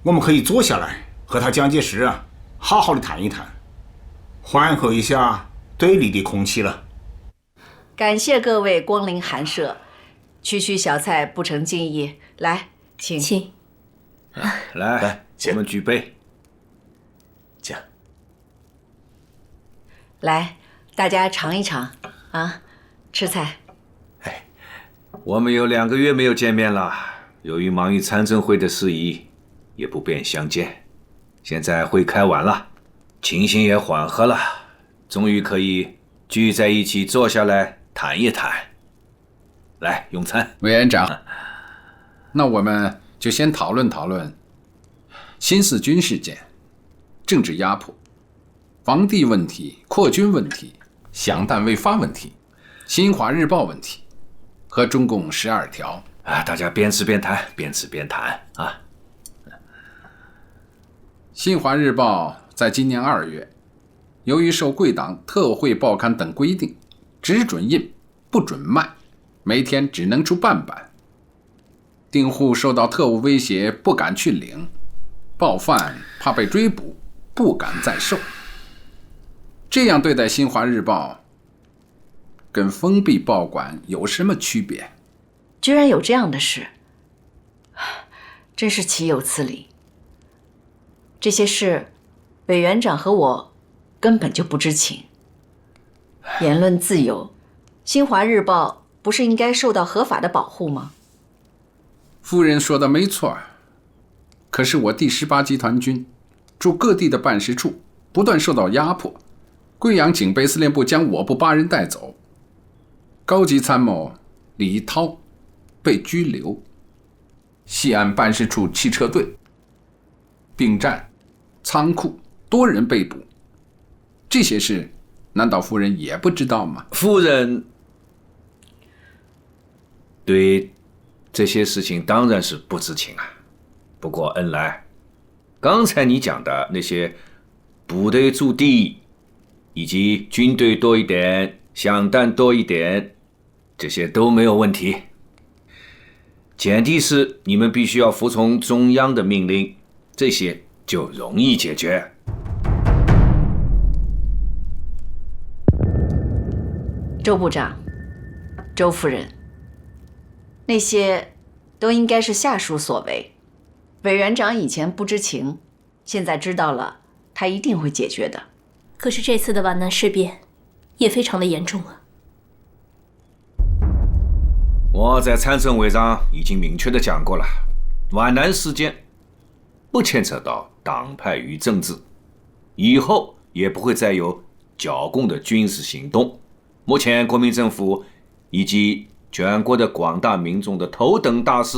Speaker 22: 我们可以坐下来和他蒋介石啊，好好的谈一谈，缓和一下对立的空气了。
Speaker 4: 感谢各位光临寒舍，区区小菜不成敬意，来，请。
Speaker 11: 请。
Speaker 6: 来，我们举杯。
Speaker 4: 来，大家尝一尝啊，吃菜。
Speaker 6: 我们有2个月没有见面了，由于忙于参政会的事宜，也不便相见。现在会开完了，情形也缓和了，终于可以聚在一起坐下来谈一谈。来，用餐。
Speaker 10: 委员长，那我们就先讨论讨论新四军事件、政治压迫、防地问题、扩军问题、饷弹未发问题、新华日报问题和中共12条。
Speaker 6: 大家边吃边谈，边吃边谈啊。
Speaker 10: 新华日报在今年2月，由于受贵党特惠报刊等规定，只准印不准卖，每天只能出半版。订户受到特务威胁，不敢去领；报贩怕被追捕，不敢再售。这样对待新华日报，跟封闭报馆有什么区别？
Speaker 4: 居然有这样的事，真是岂有此理！这些事，委员长和我根本就不知情。言论自由，新华日报不是应该受到合法的保护吗？
Speaker 10: 夫人说的没错，可是我第18集团军驻各地的办事处不断受到压迫，贵阳警备司令部将我部8人带走，高级参谋李涛被拘留，西安办事处汽车队、兵站、仓库多人被捕，这些事难道夫人也不知道吗？
Speaker 6: 夫人，对这些事情当然是不知情啊。不过恩来，刚才你讲的那些部队驻地，以及军队多一点、响弹多一点，这些都没有问题。前提是你们必须要服从中央的命令，这些就容易解决。
Speaker 4: 周部长、周夫人，那些都应该是下属所为。委员长以前不知情，现在知道了，他一定会解决的。
Speaker 11: 可是这次的皖南事变也非常的严重啊。
Speaker 6: 我在参政会上已经明确的讲过了，皖南事件不牵扯到党派与政治，以后也不会再有剿共的军事行动。目前国民政府以及全国的广大民众的头等大事，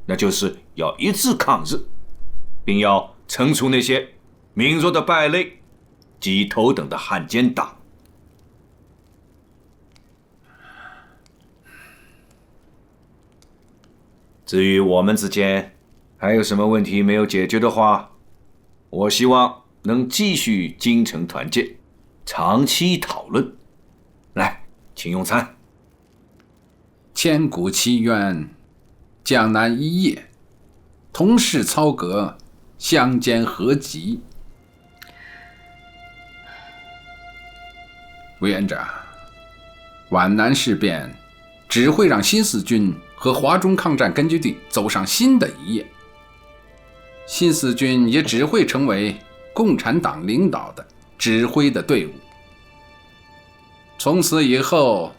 Speaker 6: 那就是要一致抗日，并要惩处那些民弱的败类及头等的汉奸党。至于我们之间还有什么问题没有解决的话，我希望能继续精诚团结，长期讨论。来，请用餐。
Speaker 10: 千古奇冤，江南一夜，同是操戈，相煎何急？委员长，皖南事变只会让新四军和华中抗战根据地走上新的一页，新四军也只会成为共产党领导的指挥的队伍。从此以后，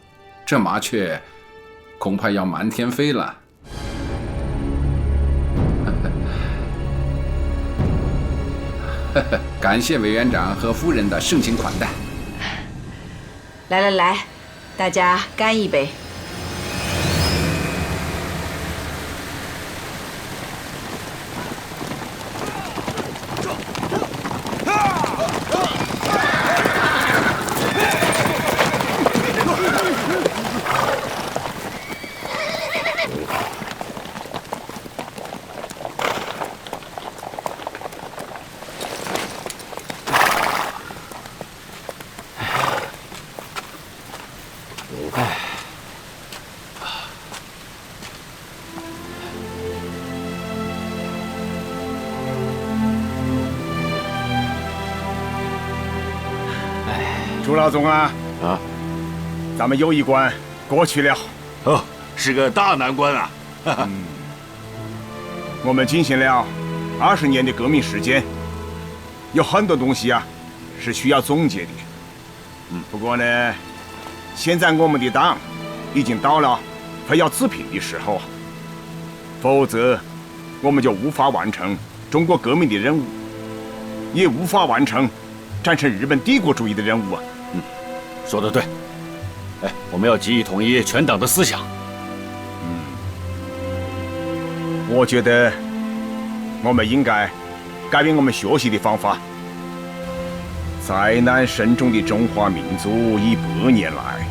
Speaker 10: 这麻雀恐怕要满天飞了。感谢委员长和夫人的盛情款待。
Speaker 4: 来来来，大家干一杯。
Speaker 22: 朱老总啊，咱们有一关过去了。
Speaker 8: 哦，是个大难关啊！
Speaker 22: 我们进行了20年的革命时间，有很多东西啊是需要总结的。不过呢，现在我们的党已经到了快要自评的时候，否则我们就无法完成中国革命的任务，也无法完成战胜日本帝国主义的任务啊！
Speaker 8: 说得对。哎，我们要急于统一全党的思想。
Speaker 22: 我觉得我们应该改变我们学习的方法。灾难深重的中华民族100年来，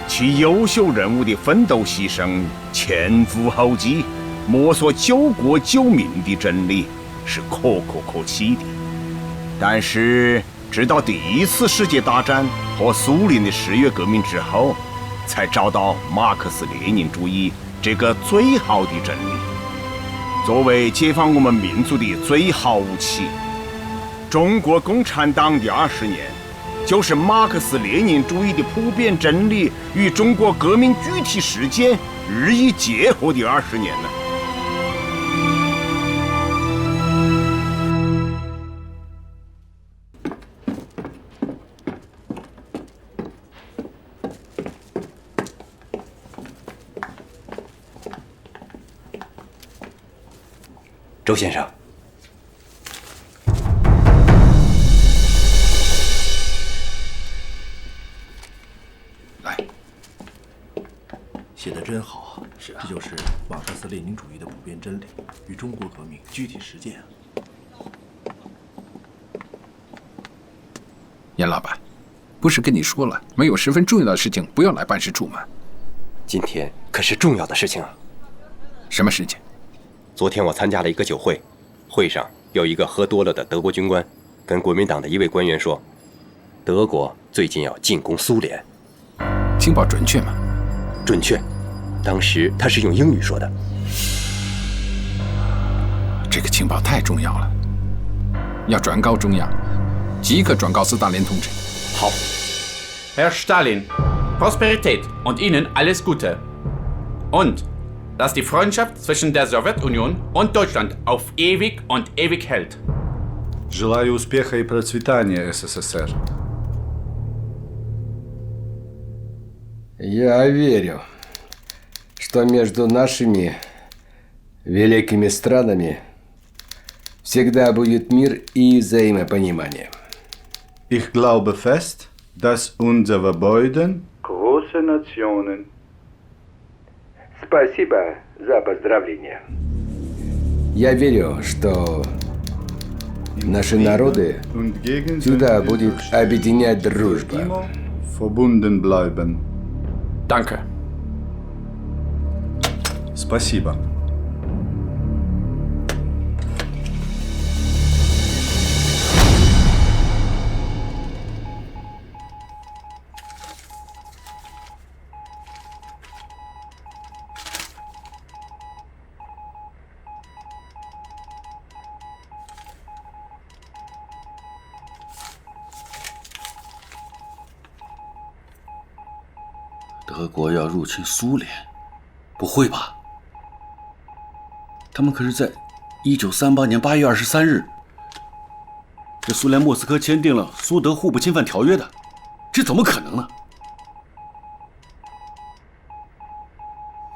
Speaker 22: 其优秀人物的奋斗牺牲、前赴后继、摸索救国救民的真理是可歌可泣的。但是，直到第1次世界大战和苏联的10月革命之后，才找到马克思列宁主义这个最好的真理，作为解放我们民族的最好武器。中国共产党的20年，就是马克思列宁主义的普遍真理与中国革命具体实践日益结合的20年了。
Speaker 9: 周先生，
Speaker 10: 来，
Speaker 7: 写得真好啊！是啊，这就是马克思列宁主义的普遍真理与中国革命具体实践啊！
Speaker 10: 严老板，不是跟你说了，没有十分重要的事情不要来办事处吗？
Speaker 15: 今天可是重要的事情啊！
Speaker 10: 什么事情？
Speaker 15: 昨天我参加了一个酒会，会上有一个喝多了的德国军官跟国民党的一位官员说，德国最近要进攻苏联。
Speaker 10: 情报准确吗？
Speaker 15: 准确。当时他是用英语说的。
Speaker 10: 这个情报太重要了，要转告中央，即刻转告斯大林同志。
Speaker 15: 好。
Speaker 13: Herr Stalin, Prosperität und Ihnen alles Gute. Und dass die Freundschaft zwischen der Sowjetunion und Deutschland auf ewig und ewig hält.
Speaker 18: Желаю успеха и процветания, СССР.
Speaker 19: Я верю, что между нашими великими странами всегда будет мир и взаимопонимание.
Speaker 18: Ich glaube fest, dass unsere beiden große Nationen.
Speaker 19: Спасибо за поздравления. Я верю, что наши народы всегда будет объединять дружба.
Speaker 18: Verbunden bleiben.
Speaker 13: Danke.
Speaker 18: Спасибо.
Speaker 8: 德国要入侵苏联？不会吧？他们可是在1938年8月23日，这苏联莫斯科签订了苏德互不侵犯条约的，这怎么可能呢？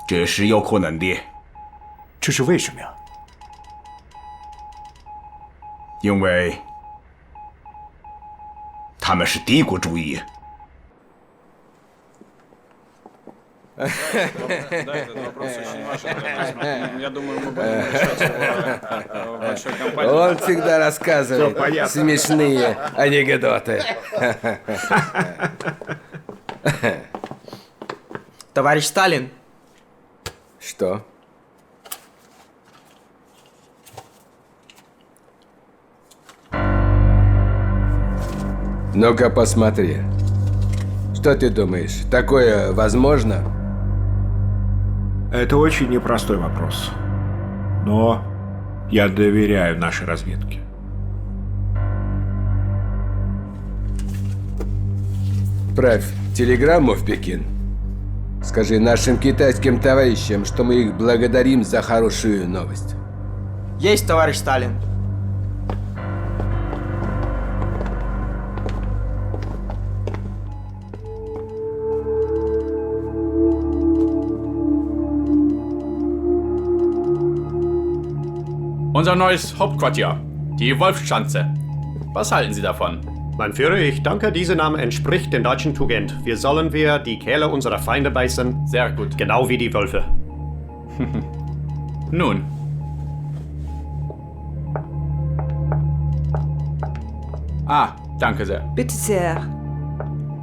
Speaker 22: 这是有可能的。
Speaker 15: 这是为什么呀？
Speaker 22: 因为他们是帝国主义。
Speaker 19: Он всегда рассказывает смешные анекдоты.
Speaker 21: Товарищ Сталин.
Speaker 19: Что? Ну-ка посмотри. Что ты думаешь, такое возможно?
Speaker 24: Это очень непростой вопрос. Но я доверяю нашей разведке.
Speaker 19: Отправь телеграмму в Пекин. Скажи нашим китайским товарищам, что мы их благодарим за хорошую новость.
Speaker 21: Есть, товарищ Сталин.
Speaker 13: Unser neues Hauptquartier, die Wolfschanze. Was halten Sie davon?
Speaker 5: Mein Führer, ich danke, dieser Name entspricht den deutschen Tugend. Wir sollen die Kehle unserer Feinde beißen.
Speaker 13: Sehr gut.
Speaker 5: Genau wie die Wölfe.
Speaker 13: Nun. Danke sehr.
Speaker 25: Bitte sehr.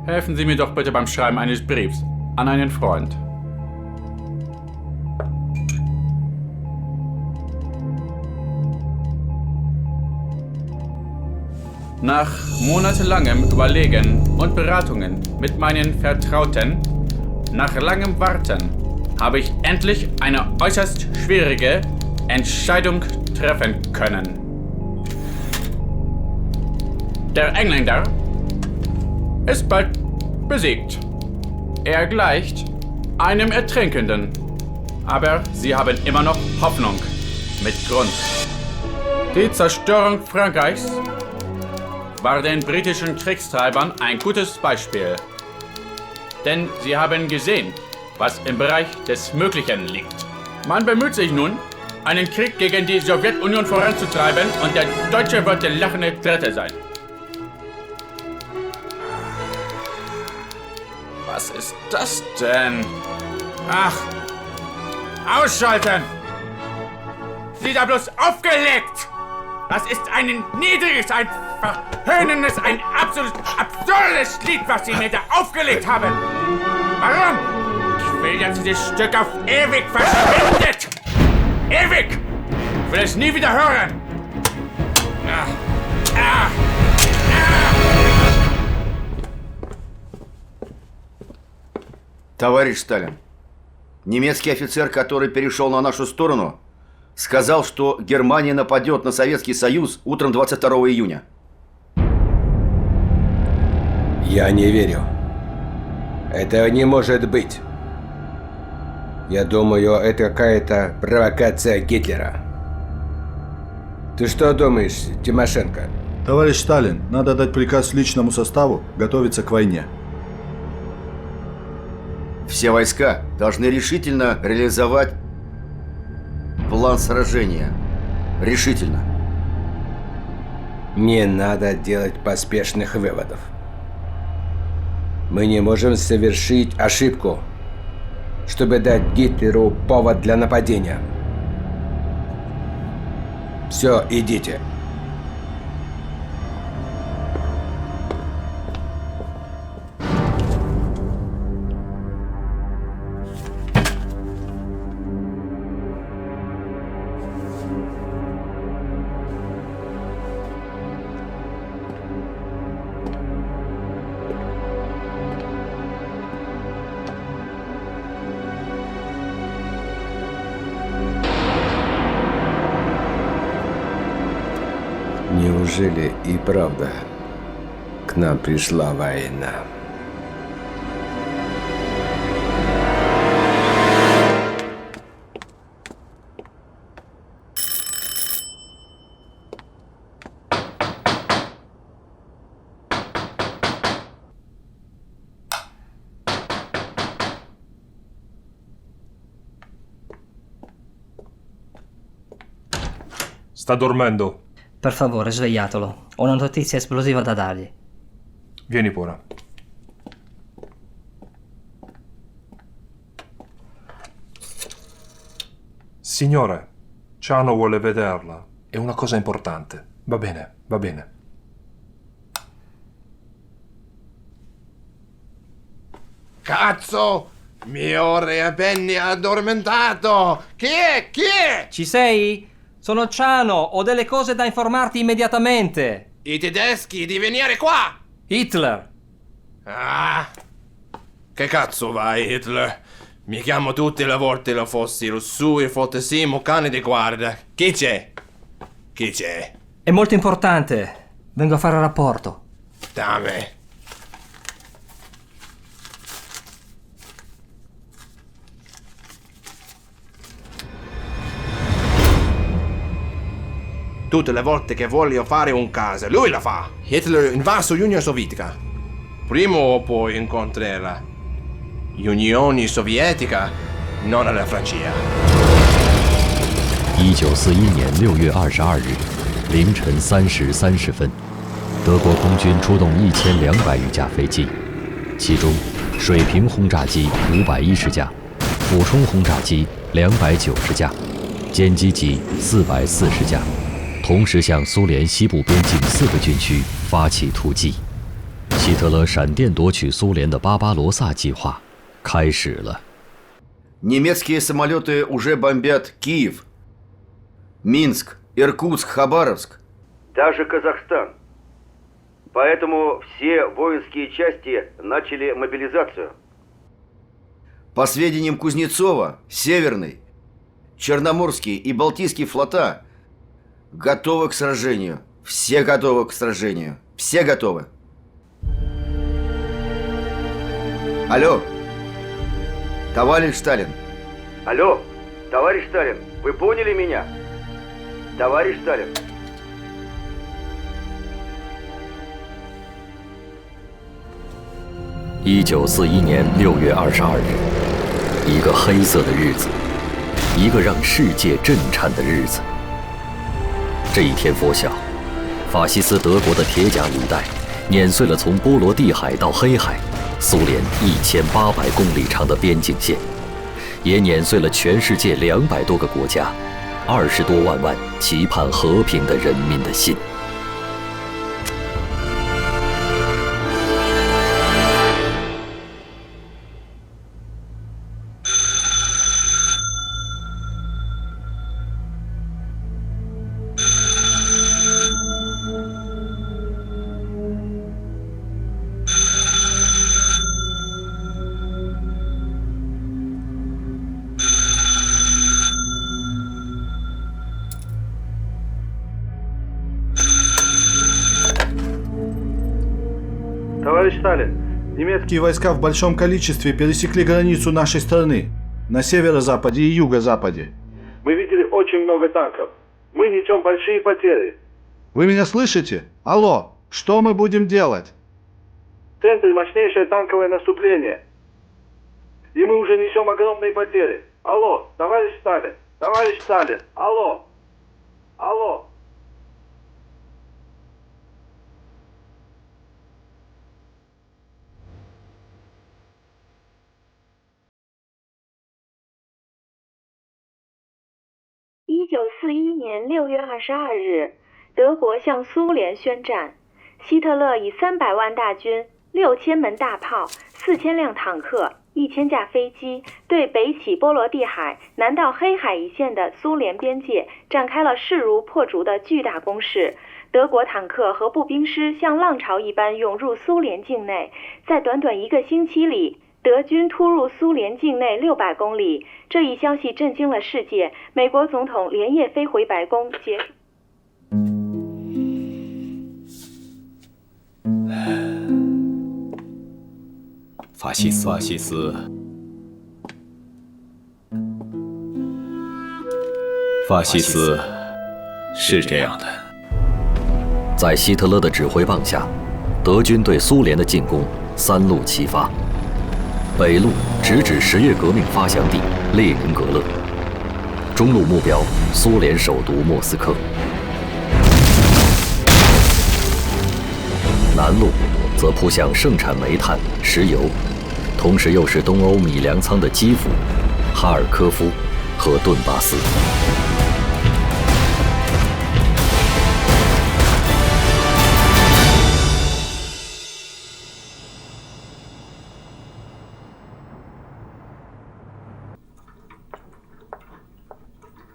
Speaker 13: Helfen Sie mir doch bitte beim Schreiben eines Briefs an einen Freund. Nach monatelangem Überlegen und Beratungen mit meinen Vertrauten, nach langem Warten, habe ich endlich eine äußerst schwierige Entscheidung treffen können. Der Engländer ist bald besiegt. Er gleicht einem Ertrinkenden. Aber sie haben immer noch Hoffnung. Mit Grund. Die Zerstörung Frankreichs war den britischen Kriegstreibern ein gutes Beispiel. Denn sie haben gesehen, was im Bereich des Möglichen liegt. Man bemüht sich nun, einen Krieg gegen die Sowjetunion voranzutreiben und der Deutsche wird der lachende Dritte sein. Was ist das denn? Ach, ausschalten! Sie da bloß aufgelegt! Das ist ein niedriges, ein verhöhnendes, ein absolut absurdes Lied, was Sie mir da aufgelegt haben! Warum?
Speaker 21: Ich
Speaker 13: will, dass dieses Stück auf ewig verschwindet! Ewig! Ich will es nie wieder hören!
Speaker 1: Товарищ Сталин, немецкий офицер, который перешел на нашу сторону, сказал, что Германия нападет на Советский Союз утром 22 июня.
Speaker 19: Я не верю. Этого не может быть. Я думаю, это какая-то провокация Гитлера. Ты что думаешь, Тимошенко?
Speaker 18: Товарищ Сталин, надо дать приказ личному составу готовиться к войне.
Speaker 1: Все войска должны решительно реализовать план сражения. Решительно.
Speaker 19: Не надо делать поспешных выводов. Мы не можем совершить ошибку, чтобы дать Гитлеру повод для нападения. Все, идите. Неужели и правда к нам пришла война?
Speaker 12: Sta dormendo.
Speaker 14: Per favore, svegliatelo. Ho una notizia esplosiva da dargli.
Speaker 12: Vieni pure. Signore, Ciano vuole vederla. È una cosa importante. Va bene, va bene.
Speaker 17: Cazzo! Mio re Benny addormentato! Chi è? Chi è?
Speaker 14: Ci sei? Sono Ciano, ho delle cose da informarti immediatamente.
Speaker 17: I tedeschi di venire qua!
Speaker 14: Hitler!
Speaker 17: Ah! Che cazzo vai, Hitler? Mi chiamo tutte le volte lo fossi rossù e fottesimo cane di guardia. Chi c'è? Chi c'è?
Speaker 14: È molto importante. Vengo a fare rapporto.
Speaker 17: Dammi. Tutte le volte che voglio fare un caso, lui la fa. Hitler invaso l'Unione Sovietica. Prima o poi incontrerà l'Unione Sovietica, non la Francia.
Speaker 25: 1941年6月22日凌晨3时30分，德国空军出动1200余架飞机，其中水平轰炸机510架，俯冲轰炸机290架，歼击机440架。 同时向苏联西部边境4个军区发起突击，希特勒闪电夺取苏联的巴巴罗萨计划开始了。
Speaker 1: Немецкие самолеты уже бомбят Киев, Минск, Иркутск, Хабаровск, даже Казахстан. Поэтому все воинские части начали мобилизацию. По сведениям Кузнецова, Северный, Черноморский и Балтийский флота готовы к сражению. Все готовы к сражению. Все готовы. Алло, товарищ Сталин. Алло, товарищ Сталин, вы поняли меня? Товарищ Сталин.
Speaker 25: 1941年6月22日，一个黑色的日子，一个让世界震颤的日子。这一天拂晓，法西斯德国的铁甲履带碾碎了从波罗的海到黑海苏联1800公里长的边境线，也碾碎了全世界200多个国家20多万期盼和平的人民的心。
Speaker 18: Советские войска в большом количестве пересекли границу нашей страны на северо-западе и юго-западе.
Speaker 2: Мы видели очень много танков. Мы несем большие потери.
Speaker 18: Вы меня слышите? Алло, что мы будем делать?
Speaker 2: В центре мощнейшее танковое наступление. И мы уже несем огромные потери. Алло, товарищ Сталин, товарищ Сталин, алло, алло.1941
Speaker 3: 年6月22日，德国向苏联宣战。希特勒以300万大军、6000门大炮、4000辆坦克、1000架飞机，对北起波罗的海、南到黑海一线的苏联边界展开了势如破竹的巨大攻势。德国坦克和步兵师像浪潮一般涌入苏联境内，在短短1个星期里，德军突入苏联境内600公里。这一消息震惊了世界，美国总统连夜飞回白宫结束。
Speaker 16: 法西斯，法西斯是这样的。
Speaker 25: 在希特勒的指挥棒下，德军对苏联的进攻3路齐发。北路直指十月革命发祥地列宁格勒，中路目标苏联首都莫斯科。南路则扑向盛产煤炭、石油，同时又是东欧米粮仓的基辅、哈尔科夫和顿巴斯。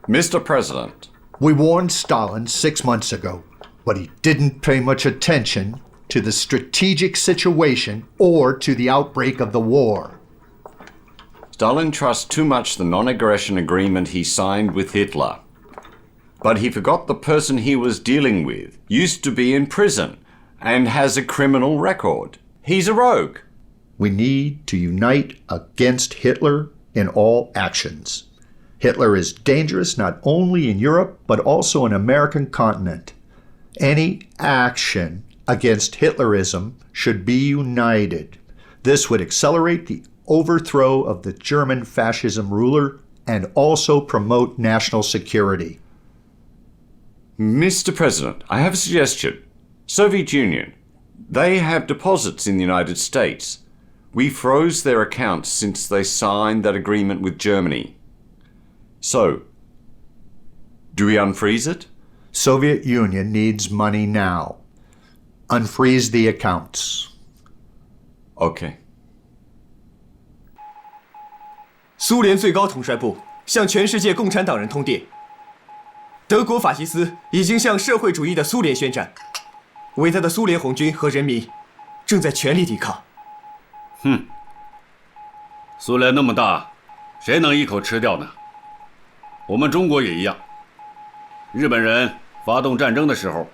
Speaker 20: Mr. President,
Speaker 23: we warned Stalin 6 months ago, but he didn't pay much attention to the strategic situation or to the outbreak of the war.
Speaker 20: Stalin trusts too much the non-aggression agreement he signed with Hitler. But he forgot the person he was dealing with used to be in prison and has a criminal record. He's a rogue.
Speaker 23: We need to unite against Hitler in all actions. Hitler is dangerous not only in Europe, but also in the American continent. Any action against Hitlerism should be united. This would accelerate the overthrow of the German fascism ruler and also promote national security.
Speaker 20: Mr. President, I have a suggestion. Soviet Union, they have deposits in the United States. We froze their accounts since they signed that agreement with Germany. So, do we unfreeze it?
Speaker 23: Soviet Union needs money now. Unfreeze the accounts.
Speaker 20: Okay.
Speaker 9: 苏联最高统帅部向全世界共产党人通电：德国法西斯已经向社会主义的苏联宣战，伟大的苏联红军和人民正在全力抵抗。
Speaker 8: 哼，苏联那么大，谁能一口吃掉呢？我们中国也一样。日本人发动战争的时候，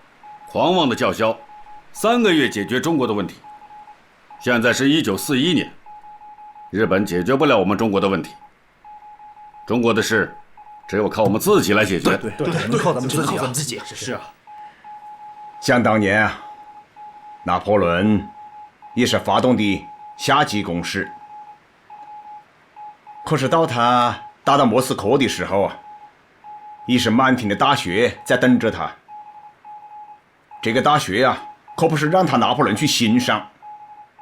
Speaker 8: 狂妄的叫嚣，3个月解决中国的问题。现在是1941年，日本解决不了我们中国的问题。中国的事，只有靠我们自己来解决。
Speaker 7: 对，靠咱们自己。是啊。
Speaker 22: 想当年啊，拿破仑也是发动的夏季攻势，可是到他打到莫斯科的时候啊，已是满庭的大雪在等着他。这个大雪啊，可不是让他拿破仑去欣赏，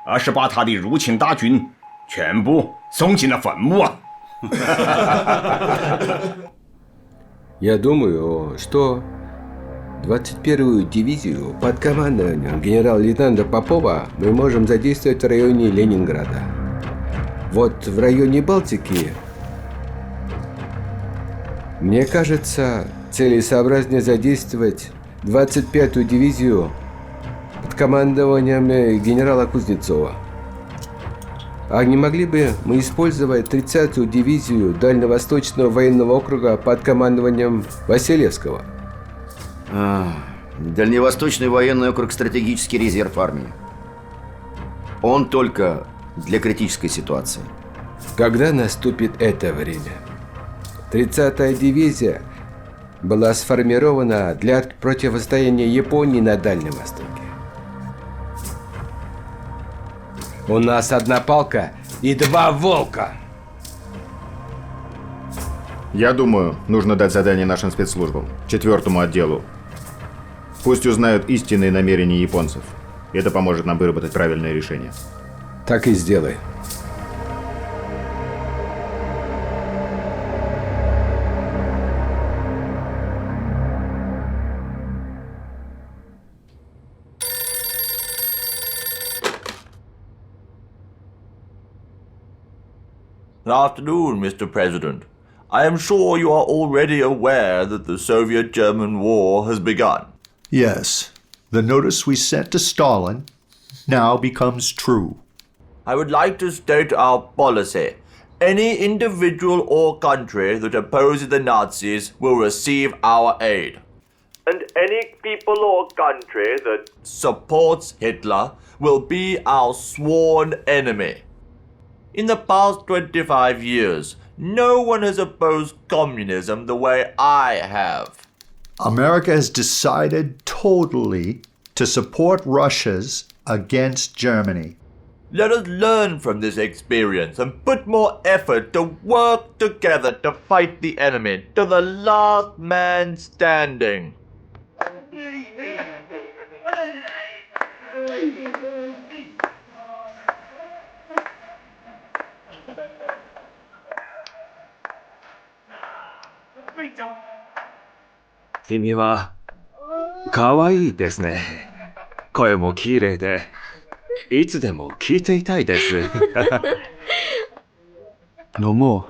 Speaker 22: 而是把他的入侵大军全部送进了坟墓啊！
Speaker 19: Я думаю, что 21-ю дивизию под командованием генерал-лейтенанта Попова мы можем задействовать в районе Ленинграда. Вот в районе Балтики, мне кажется, целесообразнее задействовать 25-ю дивизию под командованием генерала Кузнецова. А не могли бы мы использовать 30-ю дивизию Дальневосточного военного округа под командованием Василевского?
Speaker 1: Дальневосточный военный округ – стратегический резерв армии. Он только для критической ситуации.
Speaker 19: Когда наступит это время? 30-я дивизия была сформирована для противостояния Японии на Дальнем Востоке. У нас одна палка и два волка.
Speaker 4: Я думаю, нужно дать задание нашим спецслужбам, 4-му отделу. Пусть узнают истинные намерения японцев. Это поможет нам выработать правильное решение.
Speaker 19: Так и сделай.
Speaker 6: Good afternoon, Mr. President. I am sure you are already aware that the Soviet-German war has begun.
Speaker 23: Yes, the notice we sent to Stalin now becomes true.
Speaker 6: I would like to state our policy. Any individual or country that opposes the Nazis will receive our aid. And any people or country that supports Hitler will be our sworn enemy. In the past 25 years, no one has opposed communism the way I have.
Speaker 23: America has decided totally to support Russia's against Germany.
Speaker 6: Let us learn from this experience and put more effort to work together to fight the enemy to the last man standing.
Speaker 10: Kimi wa kawaii desu ne. Koe mo kirei de, itsudemo kiite itai desu. Nomo.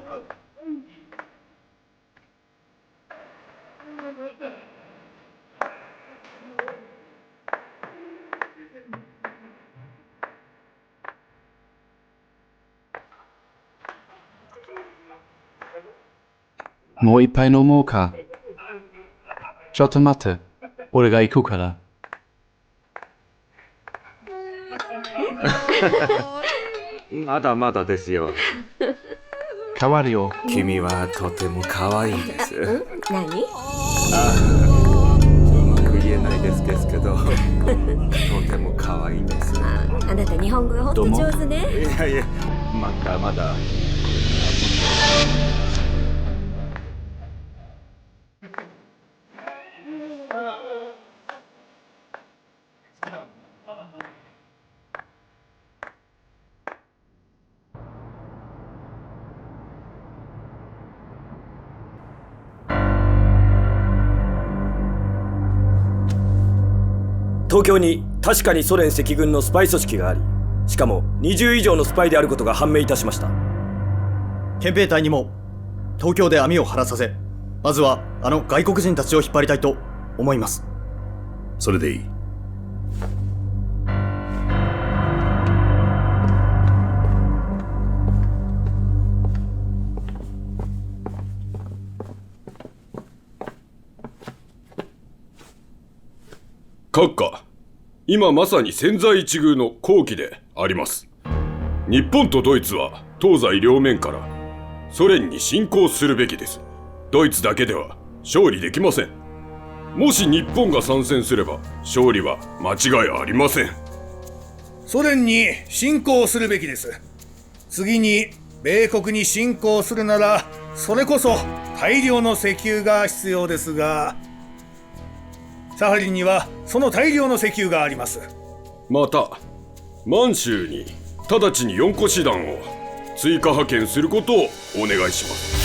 Speaker 11: Mo ippai nomou ka? ちょっと待って、俺が行くから。まだまだですよ。変わるよ。君はとても可愛いです。
Speaker 15: 何？
Speaker 11: うまく言えないですけど、とても可愛いです。
Speaker 15: あなた日本語が本当上手ね。
Speaker 11: いやいや、まだ。
Speaker 26: 東京に確かにソ連赤軍のスパイ組織があり、しかも20以上のスパイであることが判明いたしました。
Speaker 5: 憲兵隊にも東京で網を張らさせ、まずはあの外国人たちを引っ張りたいと思います。
Speaker 7: それでいい。
Speaker 27: 閣下、今まさに千載一遇の好機であります。日本とドイツは東西両面からソ連に侵攻するべきです。ドイツだけでは勝利できません。もし日本が参戦すれば勝利は間違いありません。
Speaker 28: ソ連に侵攻するべきです。次に米国に侵攻するならそれこそ大量の石油が必要ですが、サハリンにはその大量の石油があります。
Speaker 27: また満州に直ちに4個師団を追加派遣することをお願いします。